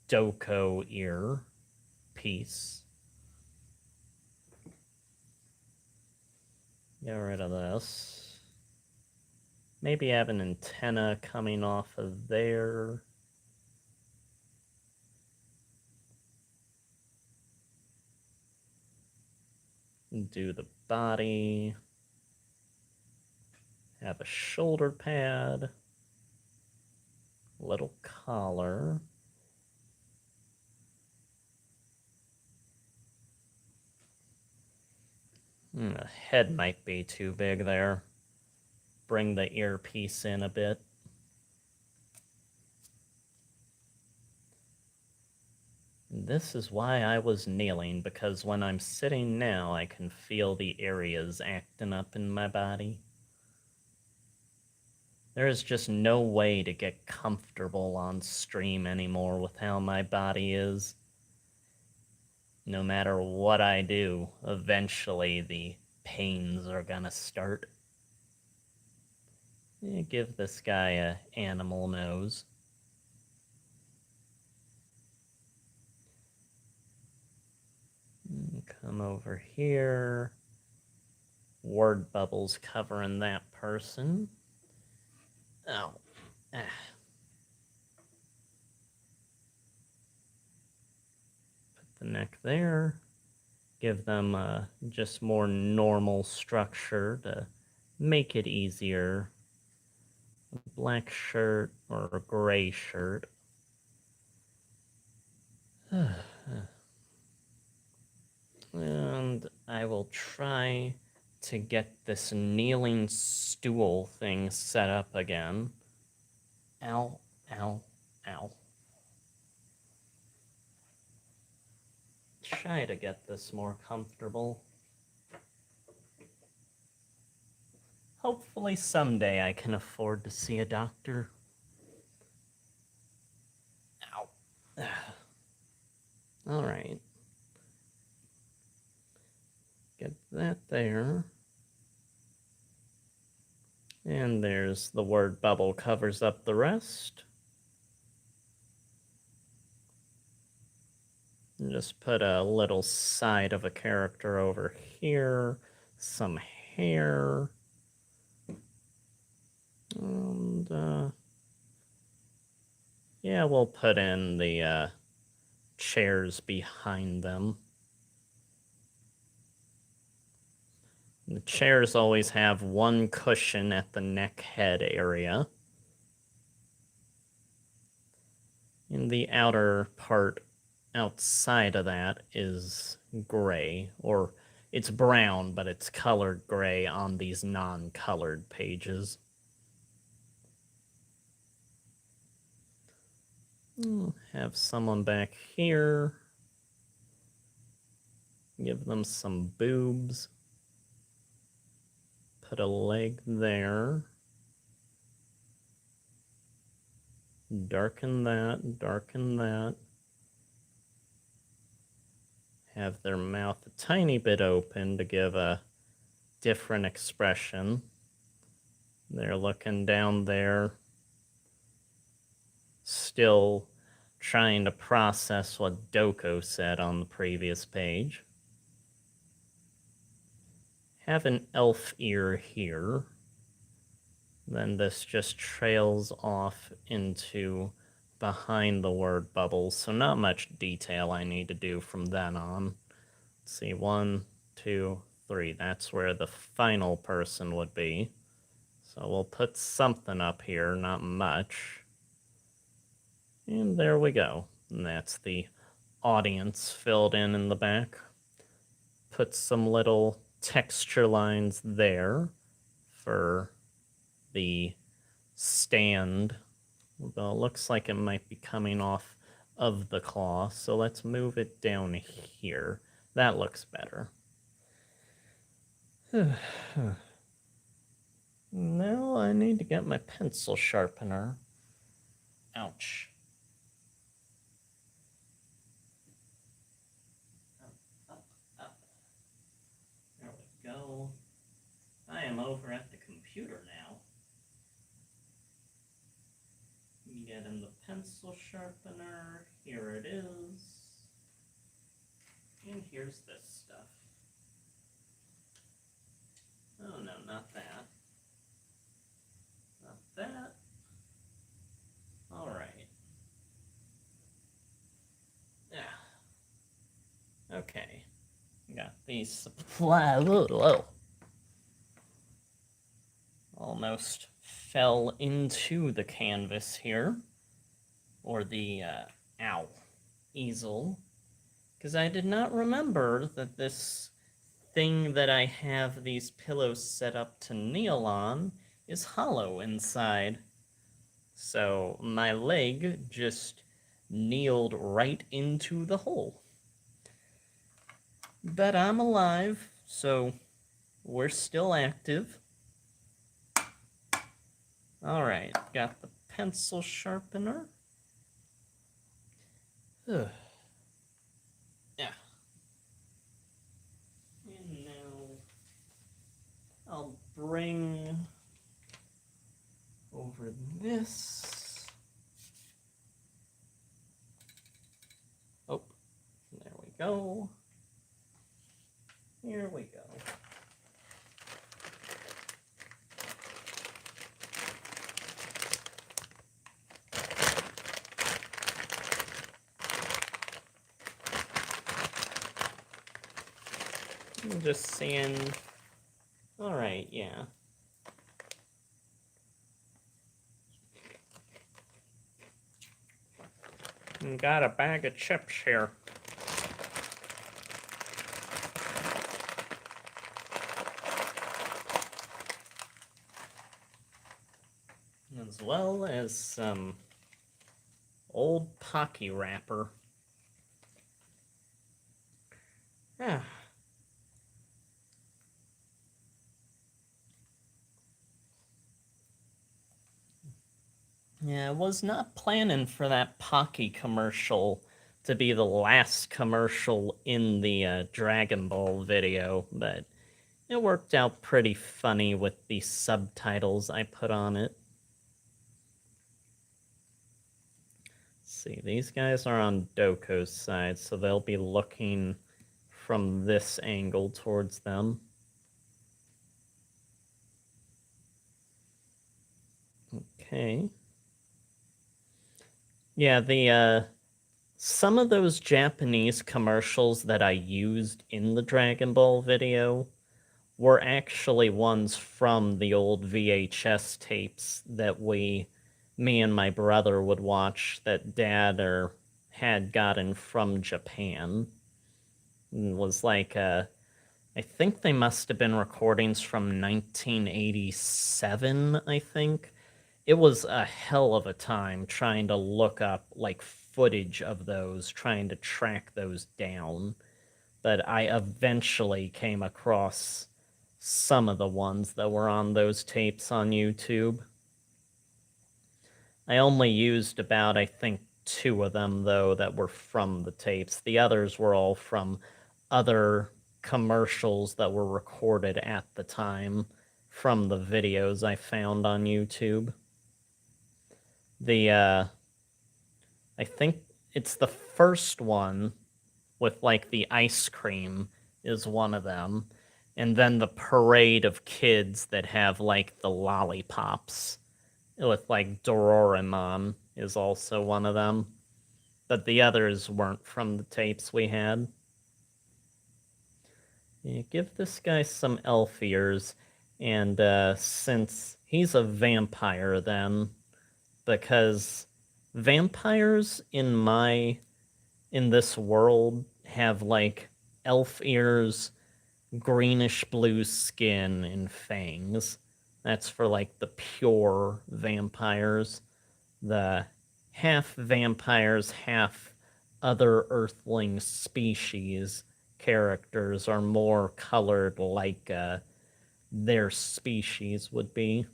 Doko ear piece. Get rid of this. Maybe have an antenna coming off of there. Do the body. Have a shoulder pad. Little collar. The head might be too big there. Bring the earpiece in a bit. This is why I was kneeling, because when I'm sitting now, I can feel the areas acting up in my body. There is just no way to get comfortable on stream anymore with how my body is. No matter what I do, eventually the pains are gonna start. Give this guy a animal nose. Come over here. Word bubbles covering that person. Oh. Put the neck there. Give them just more normal structure to make it easier. A black shirt or a gray shirt. And I will try to get this kneeling stool thing set up again. Ow, ow, ow. Try to get this more comfortable. Hopefully someday I can afford to see a doctor. Ow. All right. Get that there. And there's the word bubble covers up the rest. And just put a little side of a character over here. Some hair. And, yeah, we'll put in the chairs behind them. The chairs always have one cushion at the neck head area. And the outer part outside of that is gray, or it's brown, but it's colored gray on these non-colored pages. Have someone back here. Give them some boobs. Put a leg there. Darken that, darken that. Have their mouth a tiny bit open to give a different expression. They're looking down there, still trying to process what Doko said on the previous page. Have an elf ear here. Then this just trails off into behind the word bubbles, so not much detail I need to do from then on. Let's see, 1, 2, 3. That's where the final person would be. So we'll put something up here, not much. And there we go. And that's the audience filled in the back. Put some little texture lines there for the stand. Although it looks like it might be coming off of the claw, so let's move it down here. That looks better. Now I need to get my pencil sharpener. Ouch. Up. There we go. I am over at the computer now. Get in the pencil sharpener. Here it is. And here's this stuff. Oh no, not that. Not that. Alright. Yeah. Okay. Got these supplies. Whoa. Almost fell into the canvas here. Or the, easel. Because I did not remember that this thing that I have these pillows set up to kneel on is hollow inside. So my leg just kneeled right into the hole. But I'm alive, so we're still active. Alright, got the pencil sharpener. Ugh. Yeah. And now I'll bring over this. Oh, there we go. Here we go. I'm just seeing. Alright, yeah. Got a bag of chips here. As well as some old Pocky wrapper. Yeah. Yeah, I was not planning for that Pocky commercial to be the last commercial in the Dragon Ball video, but it worked out pretty funny with the subtitles I put on it. Let's see, these guys are on Doko's side, so they'll be looking from this angle towards them. Okay. Yeah, the some of those Japanese commercials that I used in the Dragon Ball video were actually ones from the old VHS tapes that me and my brother would watch that Dad had gotten from Japan. It was like, I think they must have been recordings from 1987, I think. It was a hell of a time trying to look up, like, footage of those, trying to track those down. But I eventually came across some of the ones that were on those tapes on YouTube. I only used about, I think, 2 of them, though, that were from the tapes. The others were all from other commercials that were recorded at the time from the videos I found on YouTube. I think it's the first one with, like, the ice cream is one of them. And then the parade of kids that have, like, the lollipops with, like, Dororamon is also one of them. But the others weren't from the tapes we had. Yeah, give this guy some elf ears. And since he's a vampire then, because vampires in this world have like elf ears, greenish blue skin, and fangs. That's for like the pure vampires. The half vampires, half other earthling species characters are more colored like their species would be.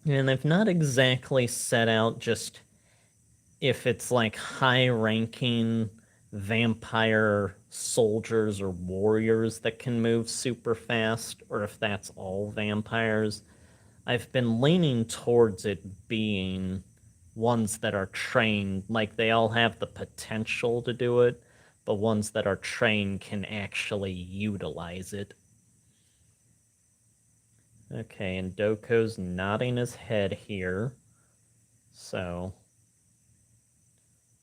And they've not exactly set out just if it's like high ranking vampire soldiers or warriors that can move super fast, or if that's all vampires. I've been leaning towards it being ones that are trained, like they all have the potential to do it, but ones that are trained can actually utilize it. Okay, and Doko's nodding his head here. So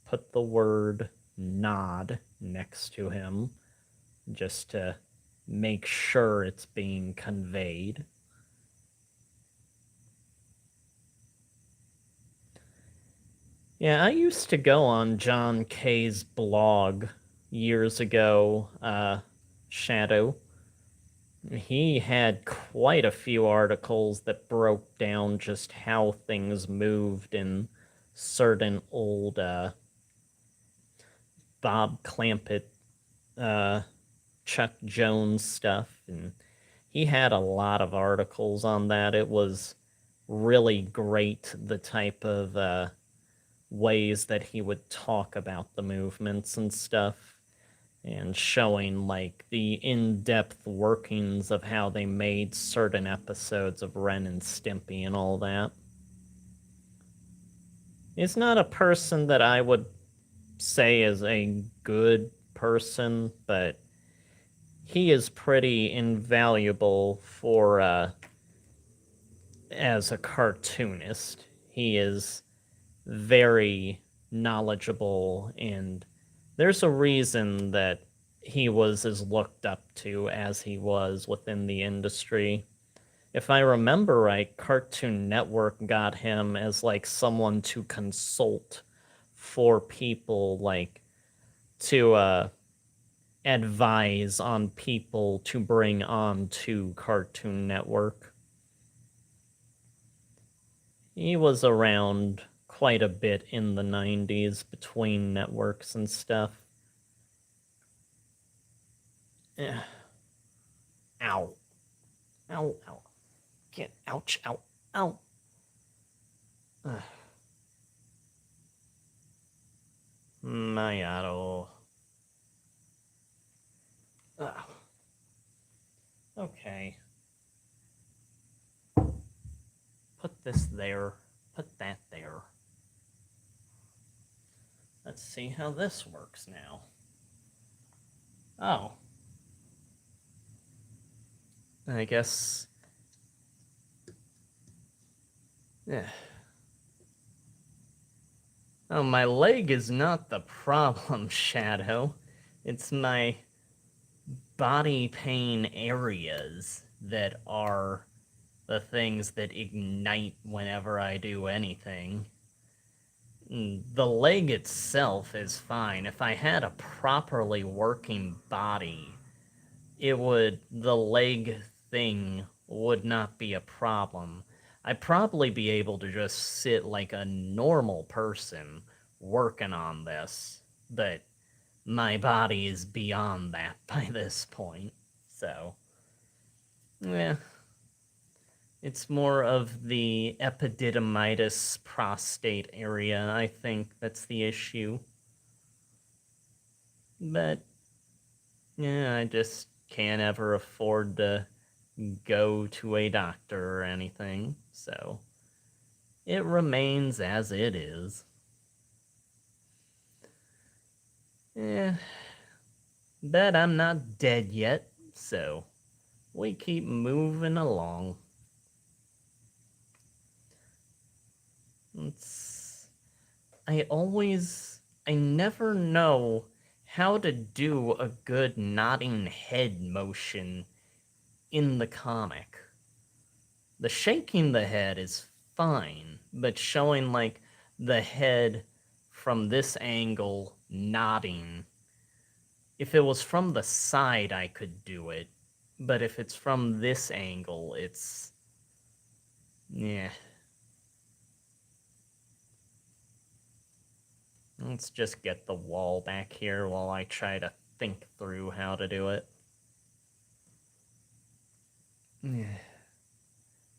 put the word nod next to him just to make sure it's being conveyed. Yeah, I used to go on John Kay's blog years ago, Shadow. He had quite a few articles that broke down just how things moved in certain old Bob Clampett, uh, Chuck Jones stuff, and he had a lot of articles on that. It was really great, the type of ways that he would talk about the movements and stuff, and showing like the in-depth workings of how they made certain episodes of Ren and Stimpy and all that. He's not a person that I would say is a good person, but he is pretty invaluable for as a cartoonist. He is very knowledgeable, and there's a reason that he was as looked up to as he was within the industry. If I remember right, Cartoon Network got him as like someone to consult for people, like to advise on people to bring on to Cartoon Network. He was around quite a bit in the 90s between networks and stuff. Yeah. Ow. Ow, ow. Get, ouch, ow, ow. Mayado. Okay. Put this there. Put that there. Let's see how this works now. Oh. I guess. Yeah. Oh, my leg is not the problem, Shadow. It's my body pain areas that are the things that ignite whenever I do anything. The leg itself is fine. If I had a properly working body, the leg thing would not be a problem. I'd probably be able to just sit like a normal person working on this, but my body is beyond that by this point. So, yeah. It's more of the epididymitis prostate area, I think, that's the issue. But, yeah, I just can't ever afford to go to a doctor or anything, so it remains as it is. Eh, bet I'm not dead yet, so we keep moving along. I never know how to do a good nodding head motion in the comic. the shaking the head is fine, but showing like the head from this angle nodding, if it was from the side, I could do it, but if it's from this angle, it's, yeah. Let's just get the wall back here while I try to think through how to do it. Yeah.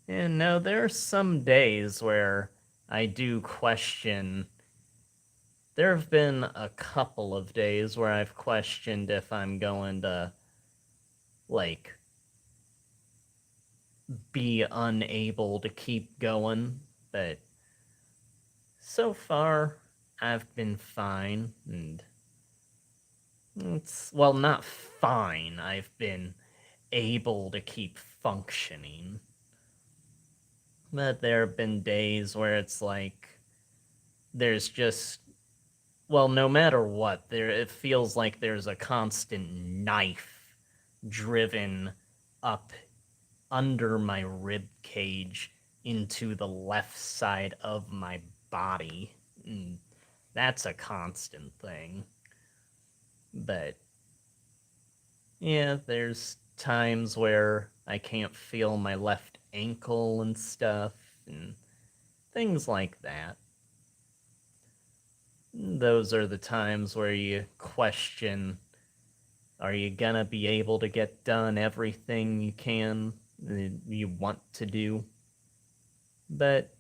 And no, there are some days where I do question. There have been a couple of days where I've questioned if I'm going to, like, be unable to keep going, but so far I've been fine, and it's, well, not fine, I've been able to keep functioning. But there have been days where it's like there's just, well, no matter what, there it feels like there's a constant knife driven up under my rib cage into the left side of my body. And that's a constant thing. But yeah, there's times where I can't feel my left ankle and stuff, and things like that. Those are the times where you question, are you gonna be able to get done everything you can, you want to do? But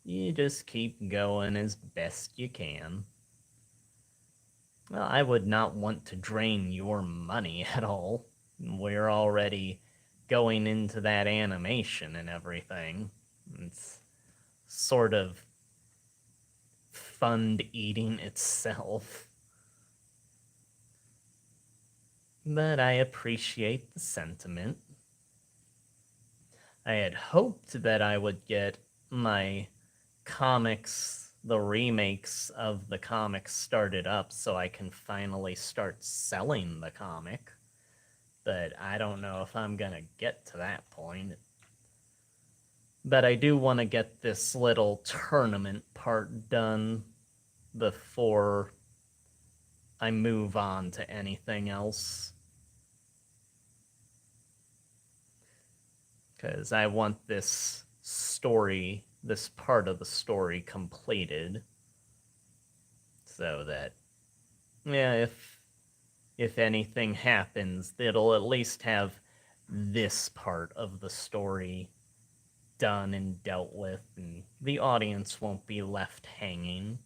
you just keep going as best you can. Well, I would not want to drain your money at all. We're already going into that animation and everything. It's sort of fund eating itself. But I appreciate the sentiment. I had hoped that I would get my comics, the remakes of the comics started up so I can finally start selling the comic. But I don't know if I'm gonna get to that point. But I do want to get this little tournament part done before I move on to anything else. Because I want this story, this part of the story completed. So that, yeah, if anything happens, it'll at least have this part of the story done and dealt with, and the audience won't be left hanging.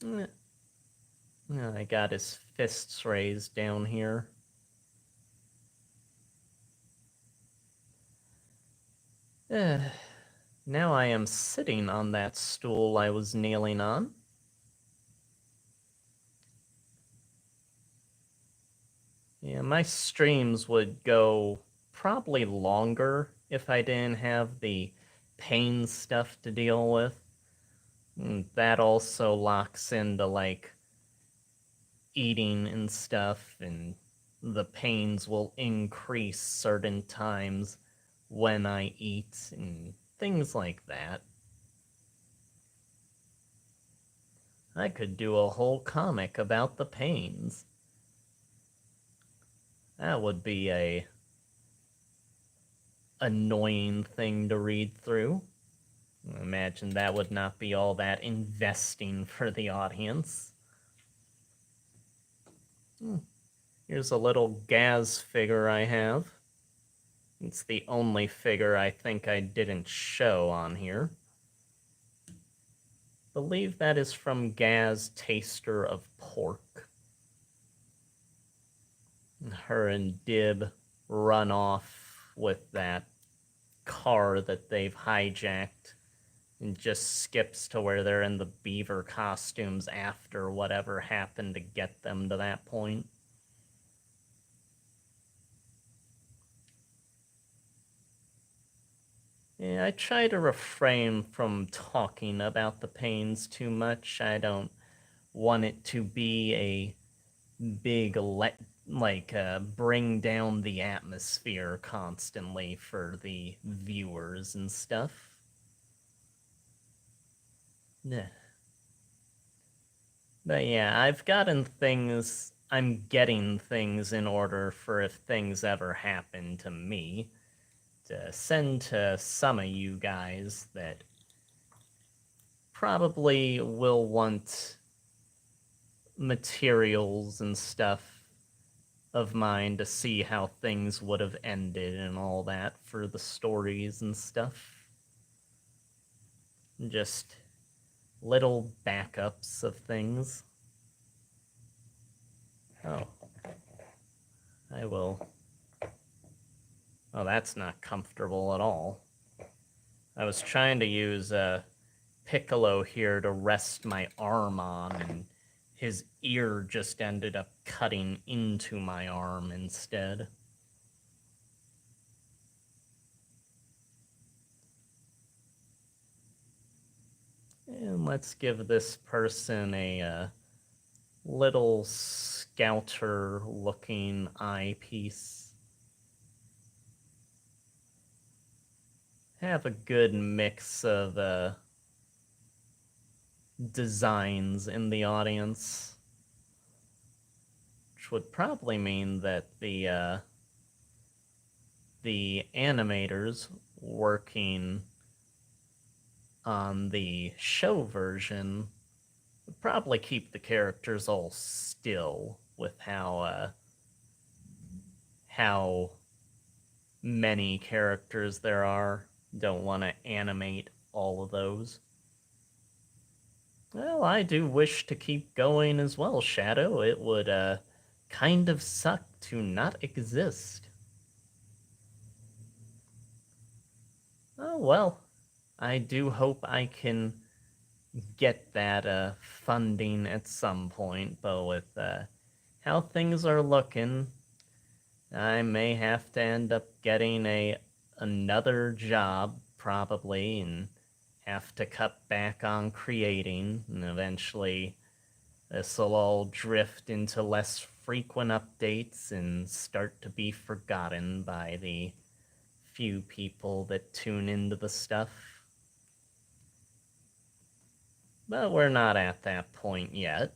I got his fists raised down here. Now I am sitting on that stool I was kneeling on. Yeah, my streams would go probably longer if I didn't have the pain stuff to deal with. And that also locks into, like, eating and stuff, and the pains will increase certain times when I eat, and things like that. I could do a whole comic about the pains. That would be a annoying thing to read through. I imagine that would not be all that investing for the audience. Here's a little Gaz figure I have. It's the only figure I think I didn't show on here. Believe that is from Gaz, Taster of Pork. Her and Dib run off with that car that they've hijacked, and just skips to where they're in the beaver costumes after whatever happened to get them to that point. Yeah, I try to refrain from talking about the pains too much. I don't want it to be a big like bring down the atmosphere constantly for the viewers and stuff. Yeah. But yeah, I'm getting things in order for if things ever happen to me to send to some of you guys that probably will want materials and stuff of mine to see how things would have ended and all that for the stories and stuff. Just little backups of things. Oh. I will. Oh, that's not comfortable at all. I was trying to use a Piccolo here to rest my arm on, and his ear just ended up cutting into my arm instead. And let's give this person a little scouter-looking eyepiece. Have a good mix of designs in the audience, which would probably mean that the animators working on the show version would probably keep the characters all still with how many characters there are. Don't want to animate all of those. Well, I do wish to keep going as well, Shadow. It would kind of suck to not exist. Oh well, I do hope I can get that funding at some point, but with how things are looking, I may have to end up getting another job probably and have to cut back on creating, and eventually this will all drift into less frequent updates and start to be forgotten by the few people that tune into the stuff. But we're not at that point yet.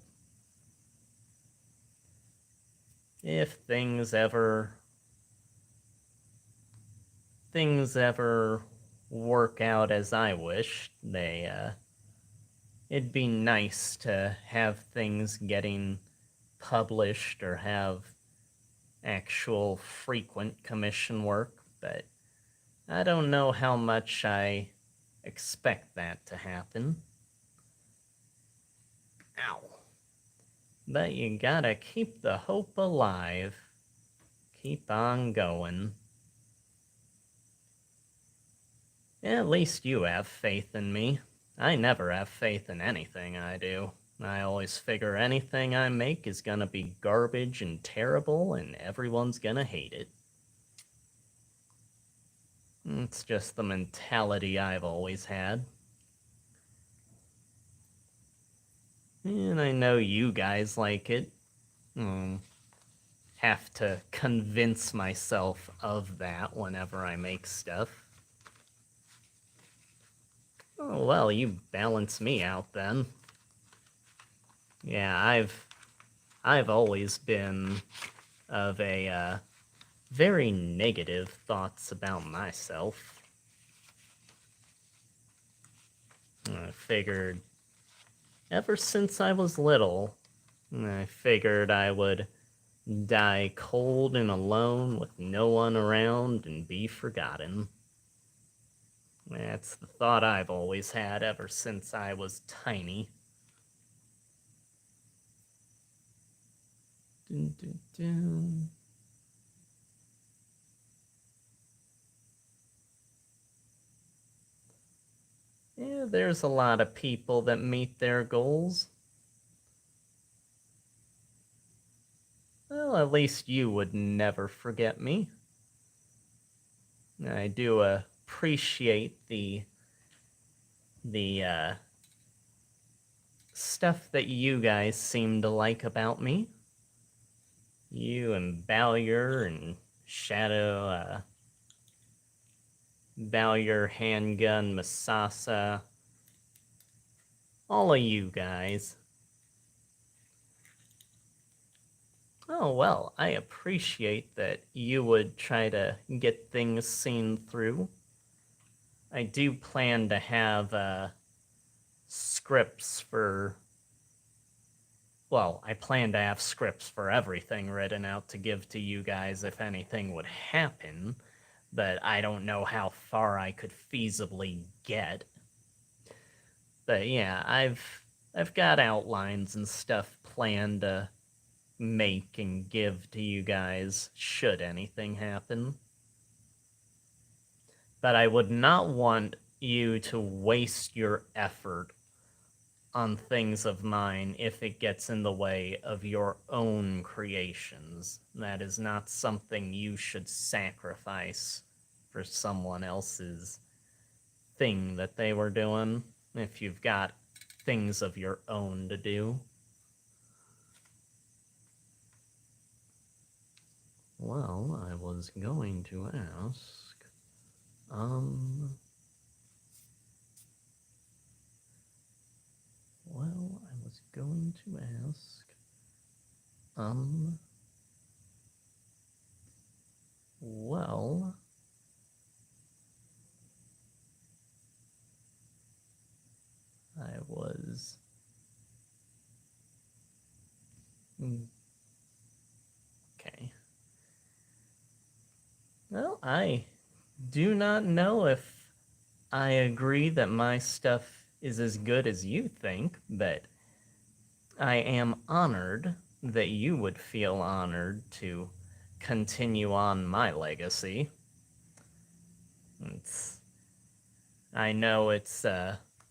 If things ever work out as I wish, it'd be nice to have things getting published or have actual frequent commission work, but I don't know how much I expect that to happen. Ow. But you gotta keep the hope alive. Keep on going. At least you have faith in me. I never have faith in anything I do. I always figure anything I make is gonna be garbage and terrible, and everyone's gonna hate it. It's just the mentality I've always had. And I know you guys like it. Have to convince myself of that whenever I make stuff. Oh, well, you balance me out then. Yeah, I've always been of a very negative thoughts about myself. I figured ever since I was little, I figured I would die cold and alone with no one around and be forgotten. That's the thought I've always had ever since I was tiny. Dun, dun, dun. Yeah, there's a lot of people that meet their goals. Well, at least you would never forget me. I do appreciate the stuff that you guys seem to like about me. You and Bowyer and Shadow, Bowyer, Handgun, Masasa, all of you guys. Oh, well, I appreciate that you would try to get things seen through. I do plan to have scripts for... Well, I plan to have scripts for everything written out to give to you guys if anything would happen, but I don't know how far I could feasibly get. But yeah, I've got outlines and stuff planned to make and give to you guys should anything happen. But I would not want you to waste your effort on things of mine if it gets in the way of your own creations. That is not something you should sacrifice for someone else's thing that they were doing if you've got things of your own to do. Well, I was going to ask, well, I was going to ask, well, I was... Okay. Well, I do not know if I agree that my stuff is as good as you think, but I am honored that you would feel honored to continue on my legacy. I know it's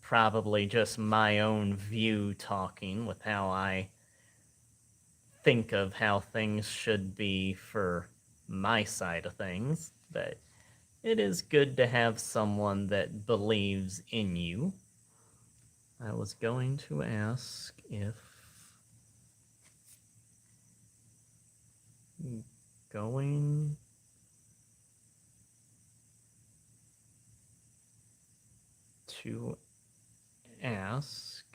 probably just my own view talking with how I think of how things should be for my side of things, but it is good to have someone that believes in you. I was going to ask if going to ask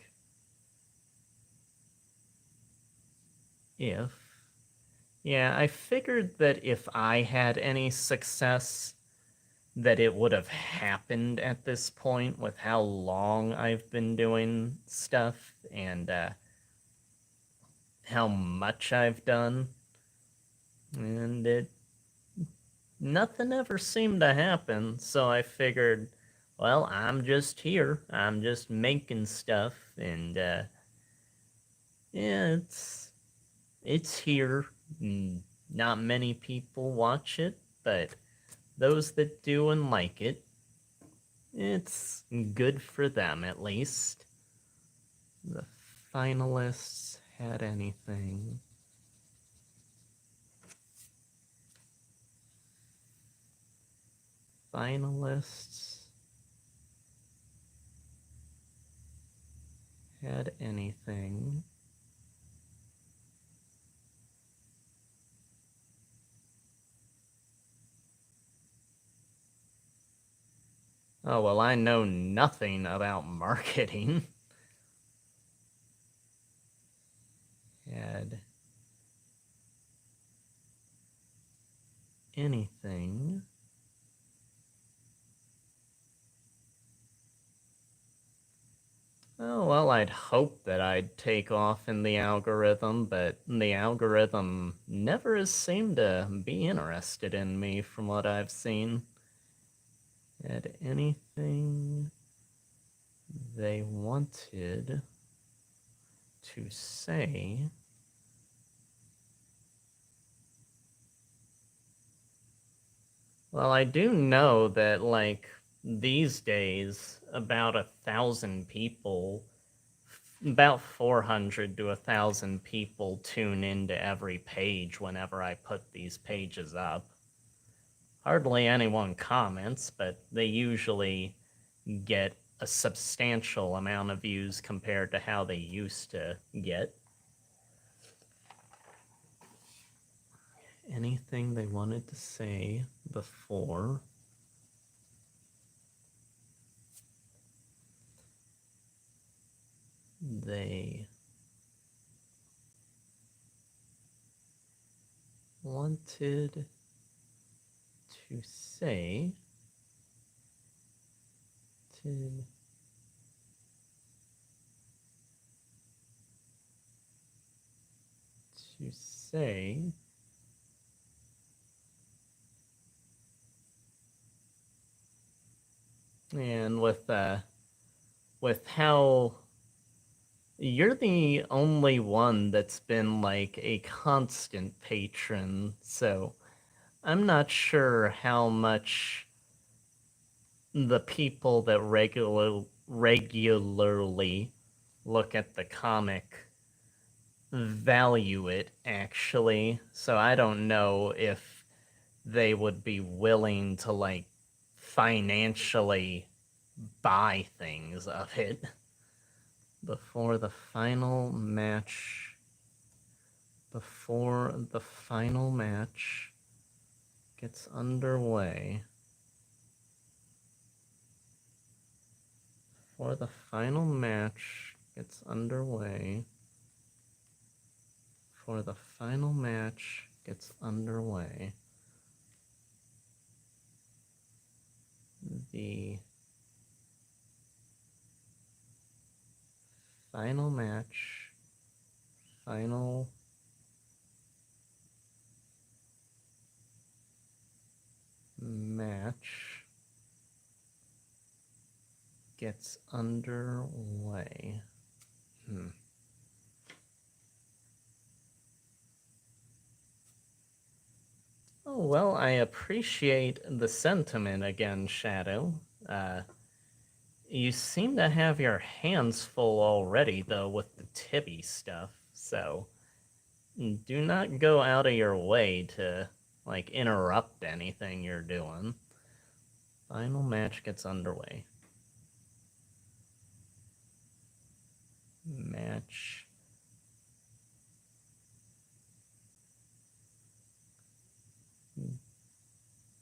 if... Yeah, I figured that if I had any success, that it would have happened at this point with how long I've been doing stuff and how much I've done. And nothing ever seemed to happen, so I figured, well, I'm just here. I'm just making stuff, and yeah, it's here. Not many people watch it, but those that do and like it, it's good for them, at least. The finalists had anything. Finalists had anything. Oh, well, I know nothing about marketing. Had anything. Oh, well, I'd hope that I'd take off in the algorithm, but the algorithm never has seemed to be interested in me from what I've seen. Had anything they wanted to say. Well, I do know that, like, these days, about 1,000 people, about 400 to 1,000 people tune into every page whenever I put these pages up. Hardly anyone comments, but they usually get a substantial amount of views compared to how they used to get. anything they wanted to say before they wanted to say to say and with how you're the only one that's been like a constant patron, so I'm not sure how much the people that regularly look at the comic value it actually. So I don't know if they would be willing to like financially buy things of it before the final match. Before the final match gets underway. Before the final match gets underway. Before the final match gets underway. The final match. Final match gets underway. Oh, well, I appreciate the sentiment again, Shadow. You seem to have your hands full already, though, with the Tibby stuff, so do not go out of your way to, like, interrupt anything you're doing. Final match gets underway. Match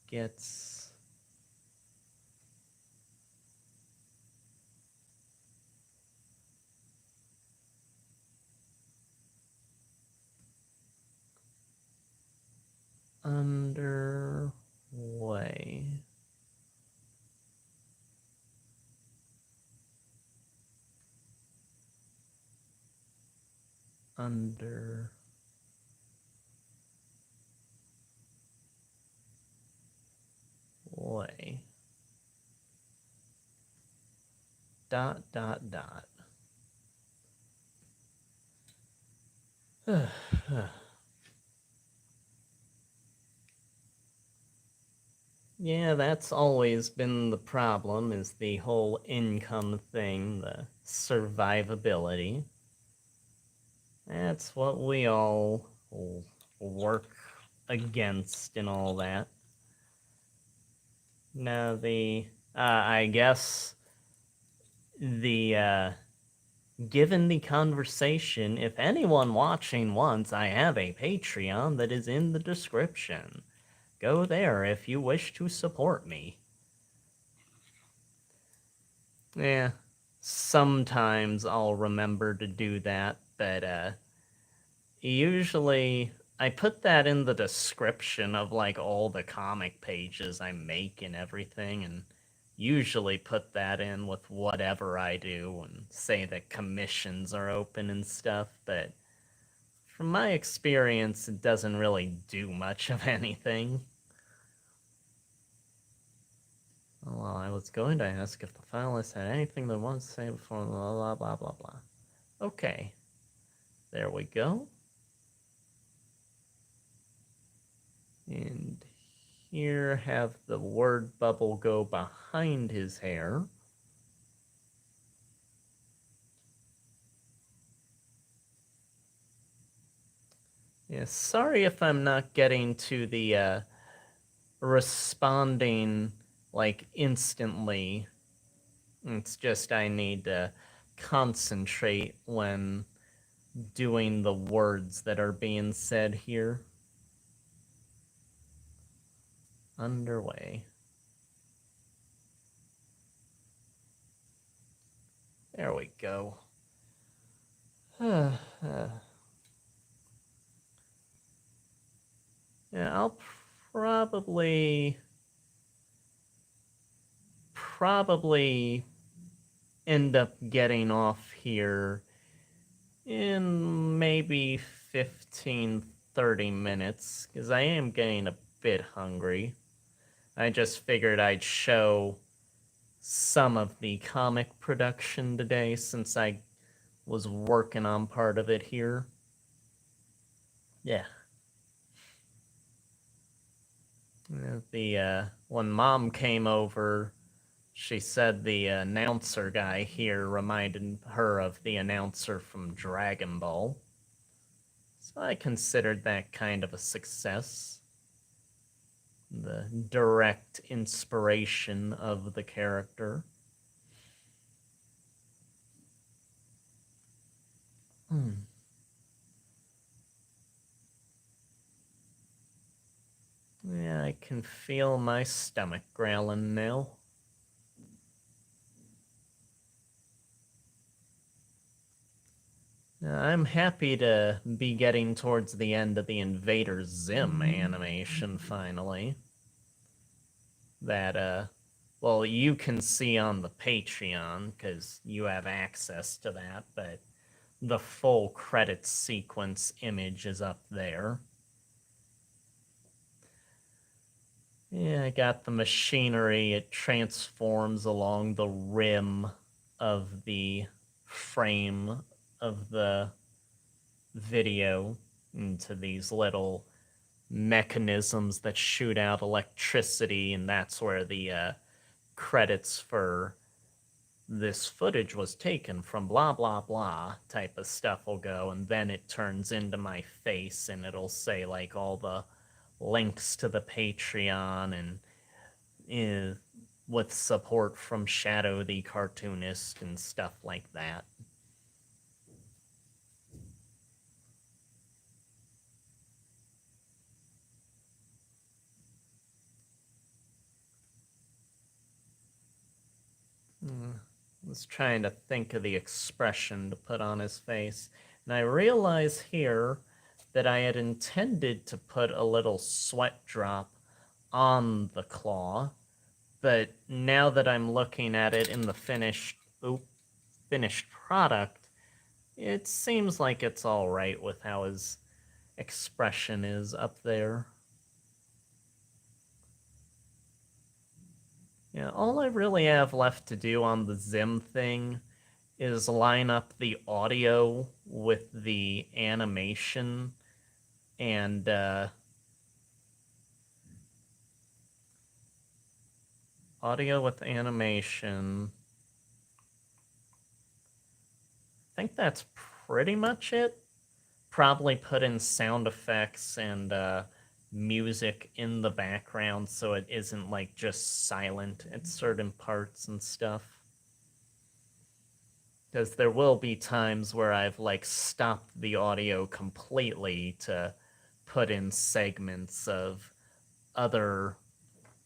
gets underway. Underway. Dot, dot, dot. Yeah, that's always been the problem, is the whole income thing, the survivability. That's what we all work against and all that. Now, I guess, given the conversation, if anyone watching wants, I have a Patreon that is in the description. Go there if you wish to support me. Yeah, sometimes I'll remember to do that, but usually I put that in the description of like all the comic pages I make and everything, and usually put that in with whatever I do and say that commissions are open and stuff, but from my experience, it doesn't really do much of anything. Well, I was going to ask if the finalists had anything they wanted to say before blah blah blah blah blah. Okay. There we go. And here have the word bubble go behind his hair. Yeah, sorry if I'm not getting to the responding like instantly. It's just I need to concentrate when doing the words that are being said here. underway. There we go. Yeah, I'll probably end up getting off here in maybe 15-30 minutes, because I am getting a bit hungry. I just figured I'd show some of the comic production today, since I was working on part of it here. Yeah. When Mom came over, she said the announcer guy here reminded her of the announcer from Dragon Ball. So I considered that kind of a success. The direct inspiration of the character. Yeah, I can feel my stomach growling now. I'm happy to be getting towards the end of the Invader Zim animation finally. That, well, you can see on the Patreon, because you have access to that, but the full credits sequence image is up there. Yeah, I got the machinery. It transforms along the rim of the frame of the video into these little mechanisms that shoot out electricity, and that's where the credits for this footage was taken from, blah blah blah type of stuff will go, and then it turns into my face and it'll say like all the links to the Patreon and with support from Shadow the cartoonist and stuff like that. I was trying to think of the expression to put on his face, and I realize here that I had intended to put a little sweat drop on the claw, but now that I'm looking at it in the finished product, it seems like it's all right with how his expression is up there. Yeah, all I really have left to do on the Zim thing is line up the audio with the animation and audio with animation. I think that's pretty much it. Probably put in sound effects and music in the background so it isn't like just silent at certain parts and stuff. Because there will be times where I've like stopped the audio completely to put in segments of other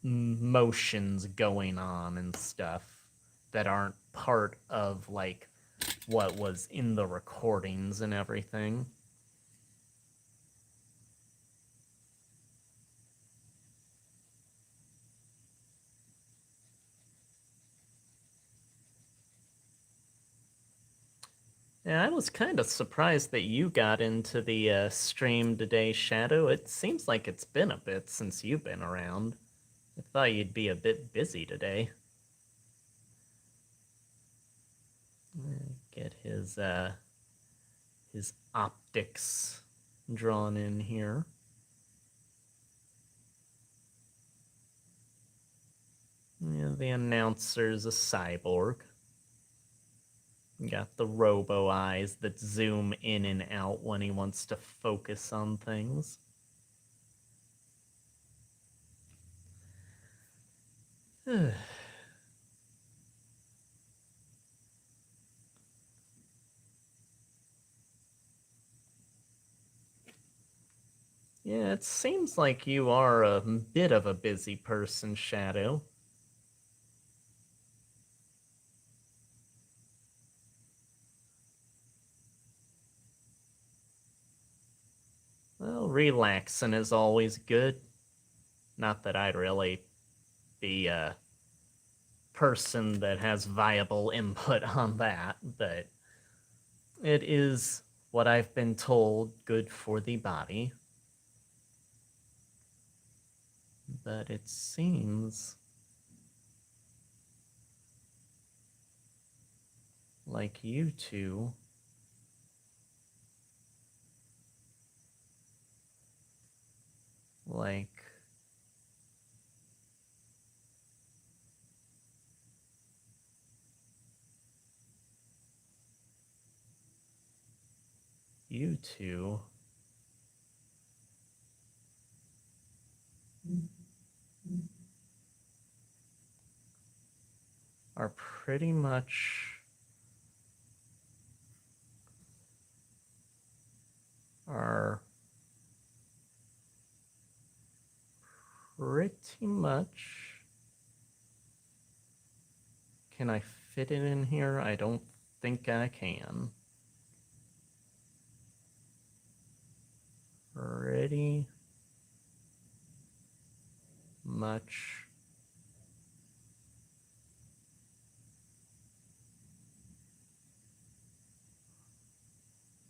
motions going on and stuff that aren't part of like what was in the recordings and everything. Yeah, I was kind of surprised that you got into the stream today, Shadow. It seems like it's been a bit since you've been around. I thought you'd be a bit busy today. Get his optics drawn in here. Yeah, the announcer's a cyborg. Got the robo eyes that zoom in and out when he wants to focus on things. Yeah, it seems like you are a bit of a busy person, Shadow. Well, relaxing is always good. Not that I'd really be a person that has viable input on that, but it is what I've been told good for the body. But it seems like you two like you two are pretty much are pretty much. Can I fit it in here? I don't think I can. Pretty much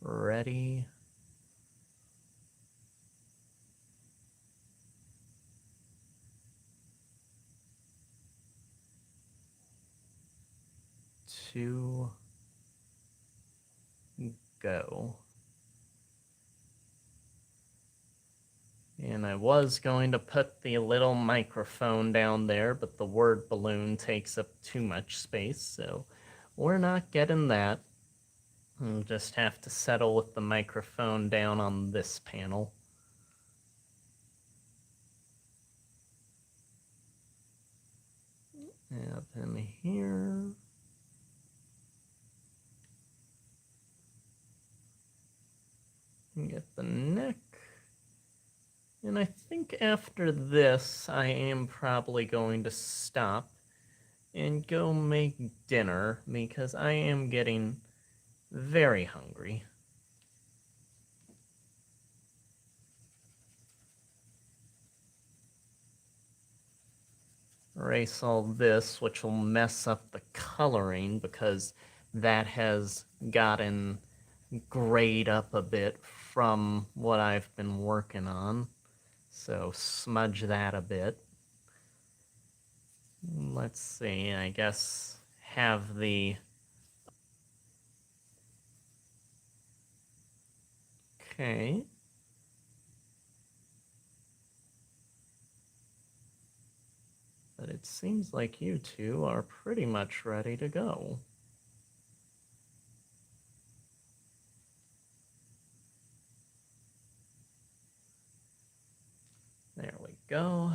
ready to go. And I was going to put the little microphone down there, but the word balloon takes up too much space, so we're not getting that. We'll just have to settle with the microphone down on this panel. Have him here. Get the neck. And I think after this, I am probably going to stop and go make dinner because I am getting very hungry. Erase all this, which will mess up the coloring because that has gotten grayed up a bit from what I've been working on. So smudge that a bit. Let's see, I guess have the... Okay. But it seems like you two are pretty much ready to go. There we go.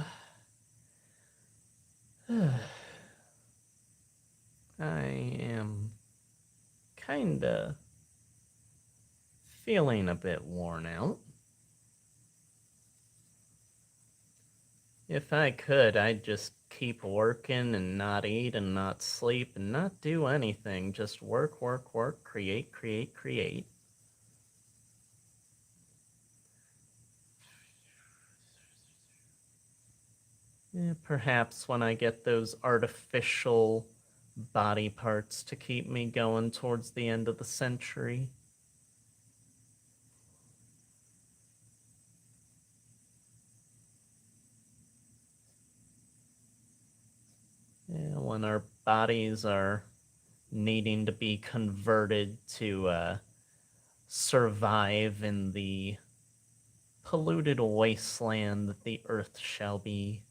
I am kinda feeling a bit worn out. If I could, I'd just keep working and not eat and not sleep and not do anything. Just work, work, work, create, create, create. Yeah, perhaps when I get those artificial body parts to keep me going towards the end of the century. Yeah, when our bodies are needing to be converted to survive in the polluted wasteland that the earth shall be.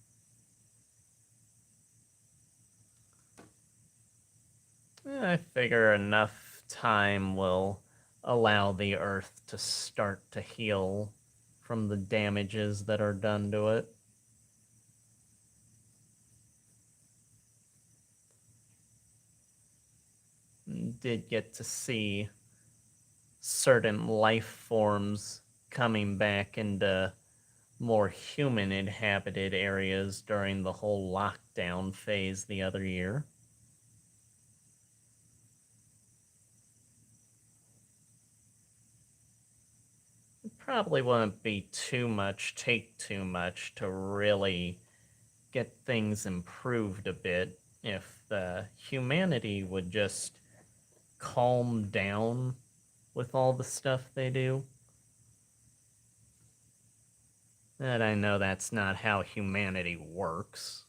I figure enough time will allow the earth to start to heal from the damages that are done to it. Did get to see certain life forms coming back into more human-inhabited areas during the whole lockdown phase the other year. It probably wouldn't be take too much to really get things improved a bit if the humanity would just calm down with all the stuff they do. And I know that's not how humanity works.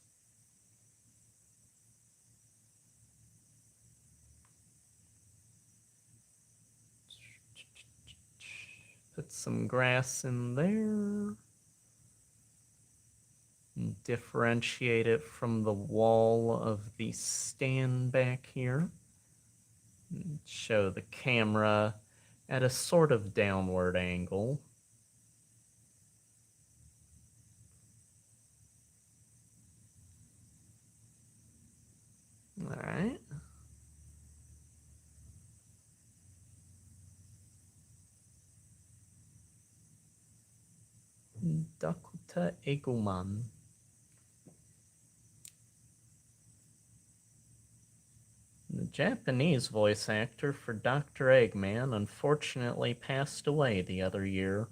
Put some grass in there. And differentiate it from the wall of the stand back here. And show the camera at a sort of downward angle. All right. Dakota Eguman. The Japanese voice actor for Dr. Eggman unfortunately passed away the other year.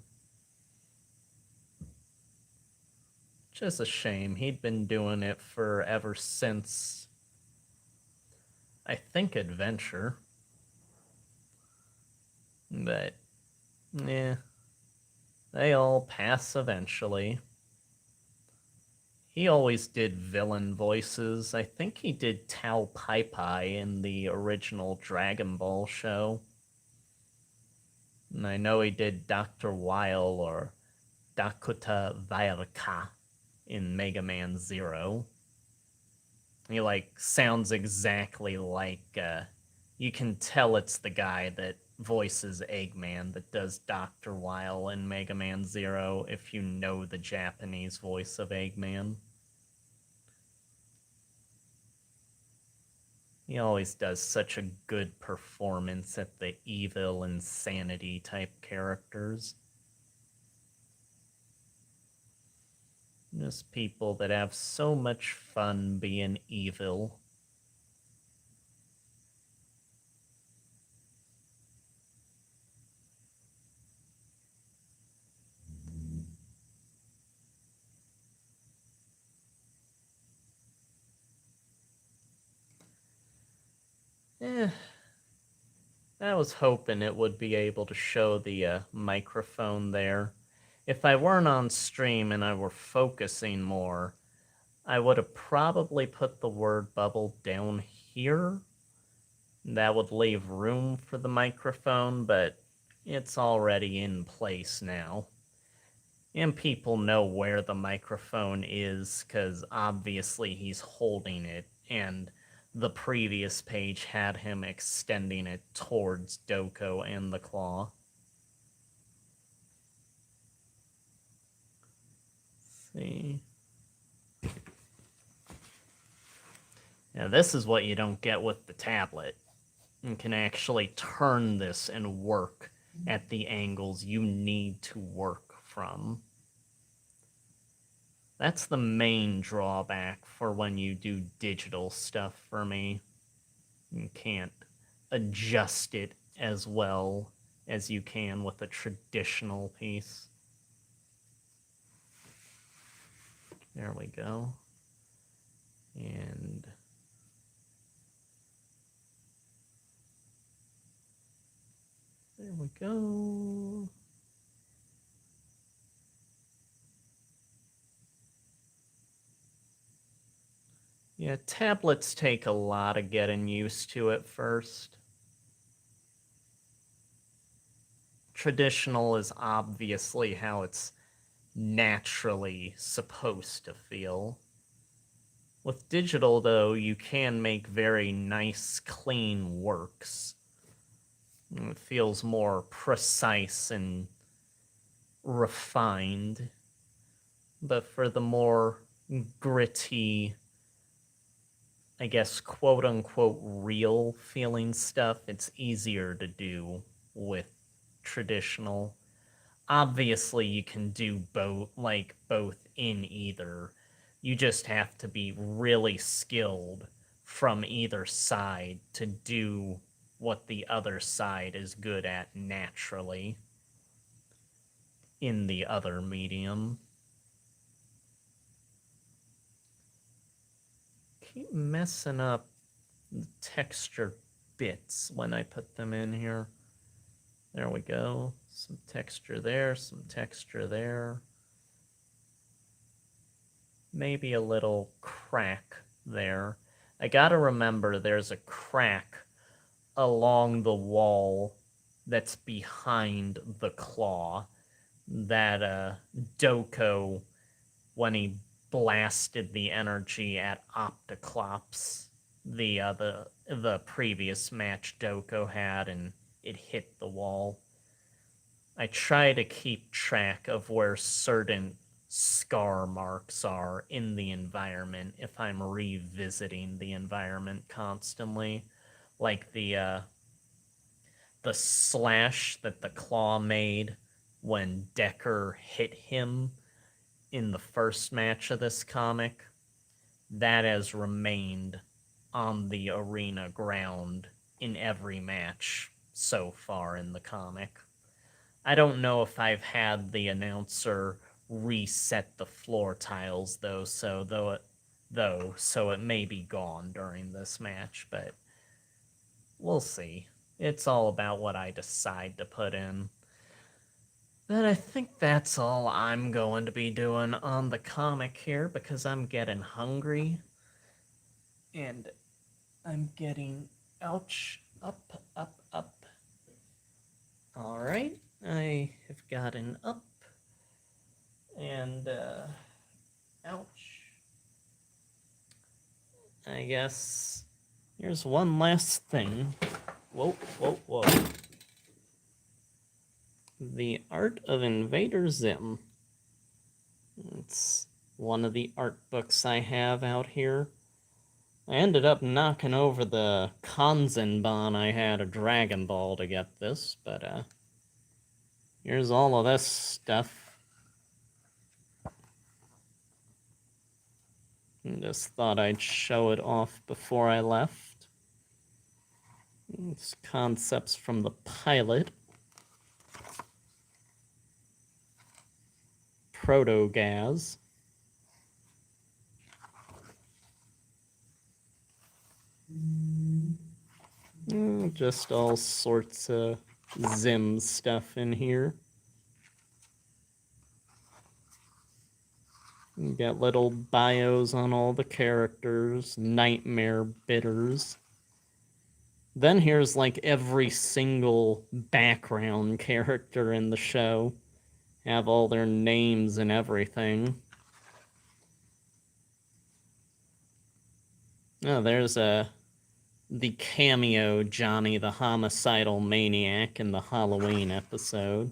Which is a shame. He'd been doing it for ever since, I think, Adventure. But, yeah, they all pass eventually. He always did villain voices. I think he did Tao Pai Pai in the original Dragon Ball show. And I know he did Dr. Weil or Dakota Vairaka in Mega Man Zero. He, sounds exactly like, you can tell it's the guy that voices Eggman that does Dr. Weil in Mega Man Zero if you know the Japanese voice of Eggman. He always does such a good performance at the evil insanity type characters. Just people that have so much fun being evil. I was hoping it would be able to show the microphone there. If I weren't on stream and I were focusing more, I would have probably put the word bubble down here. That would leave room for the microphone, but it's already in place now. And people know where the microphone is, because obviously he's holding it, and the previous page had him extending it towards Doko and the claw. Let's see. Now this is what you don't get with the tablet. You can actually turn this and work at the angles you need to work from. That's the main drawback for when you do digital stuff for me. You can't adjust it as well as you can with a traditional piece. There we go. And there we go. Yeah, tablets take a lot of getting used to at first. Traditional is obviously how it's naturally supposed to feel. With digital, though, you can make very nice, clean works. It feels more precise and refined. But for the more gritty, I guess, quote-unquote real feeling stuff, it's easier to do with traditional. obviously you can do both in either. You just have to be really skilled from either side to do what the other side is good at naturally in the other medium. Keep messing up the texture bits when I put them in here. There we go. Some texture there, some texture there. Maybe a little crack there. I gotta remember there's a crack along the wall that's behind the claw that Doko, when he blasted the energy at Opticlops, the previous match Doko had, and it hit the wall. I try to keep track of where certain scar marks are in the environment if I'm revisiting the environment constantly, like the slash that the claw made when Decker hit him in the first match of this comic. That has remained on the arena ground in every match so far in the comic. I don't know if I've had the announcer reset the floor tiles though, so it may be gone during this match, but we'll see. It's all about what I decide to put in. But I think that's all I'm going to be doing on the comic here because I'm getting hungry. And I'm getting, ouch, up, up, up. Alright, I have gotten up. And, ouch. I guess here's one last thing. Whoa, whoa, whoa. The Art of Invader Zim. It's one of the art books I have out here. I ended up knocking over the Kanzenban I had a Dragon Ball to get this, but here's all of this stuff. And just thought I'd show it off before I left. It's concepts from the pilot. Protogaz. Just all sorts of Zim stuff in here. You get little bios on all the characters, nightmare bitters. Then here's like every single background character in the show. Have all their names and everything. Oh, there's the cameo Johnny the Homicidal Maniac in the Halloween episode.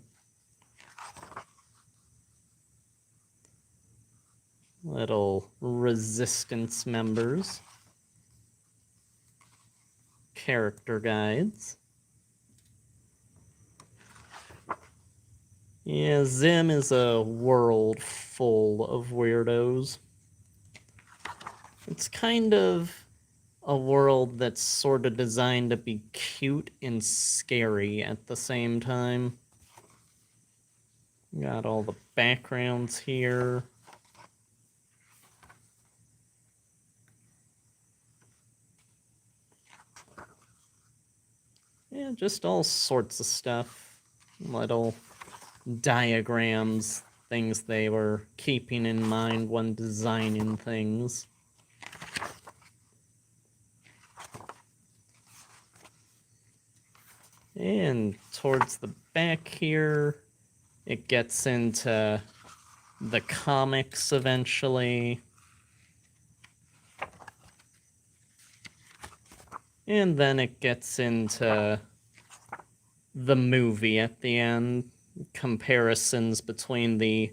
Little Resistance members. Character guides. Yeah, Zim is a world full of weirdos. It's kind of a world that's sort of designed to be cute and scary at the same time. Got all the backgrounds here. Yeah, just all sorts of stuff. Little diagrams, things they were keeping in mind when designing things. And towards the back here, it gets into the comics eventually. And then it gets into the movie at the end. Comparisons between the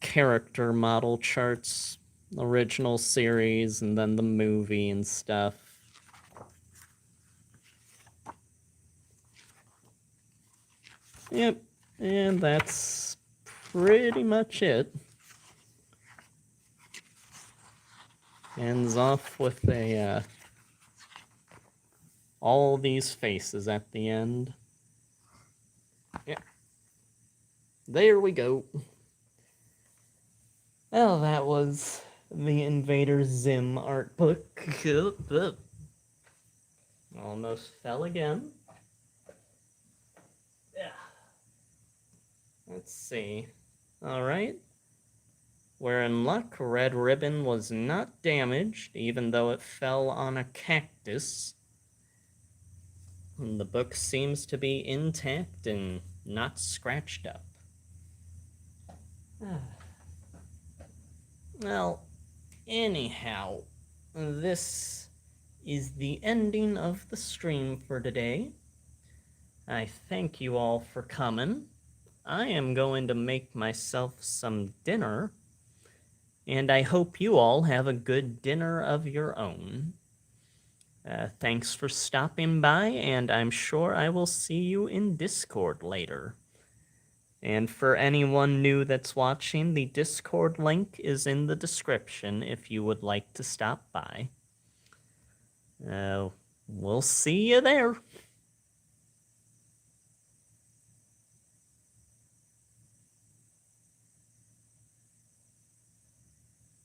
character model charts, original series, and then the movie and stuff. Yep. And that's pretty much it. Ends off with a all these faces at the end. Yeah. There we go. Well, that was the Invader Zim art book. Almost fell again. Yeah. Let's see. Alright. We're in luck. Red Ribbon was not damaged, even though it fell on a cactus. And the book seems to be intact and not scratched up. Well, anyhow, this is the ending of the stream for today. I thank you all for coming. I am going to make myself some dinner, and I hope you all have a good dinner of your own. Thanks for stopping by, and I'm sure I will see you in Discord later. And for anyone new that's watching, the Discord link is in the description if you would like to stop by. We'll see you there.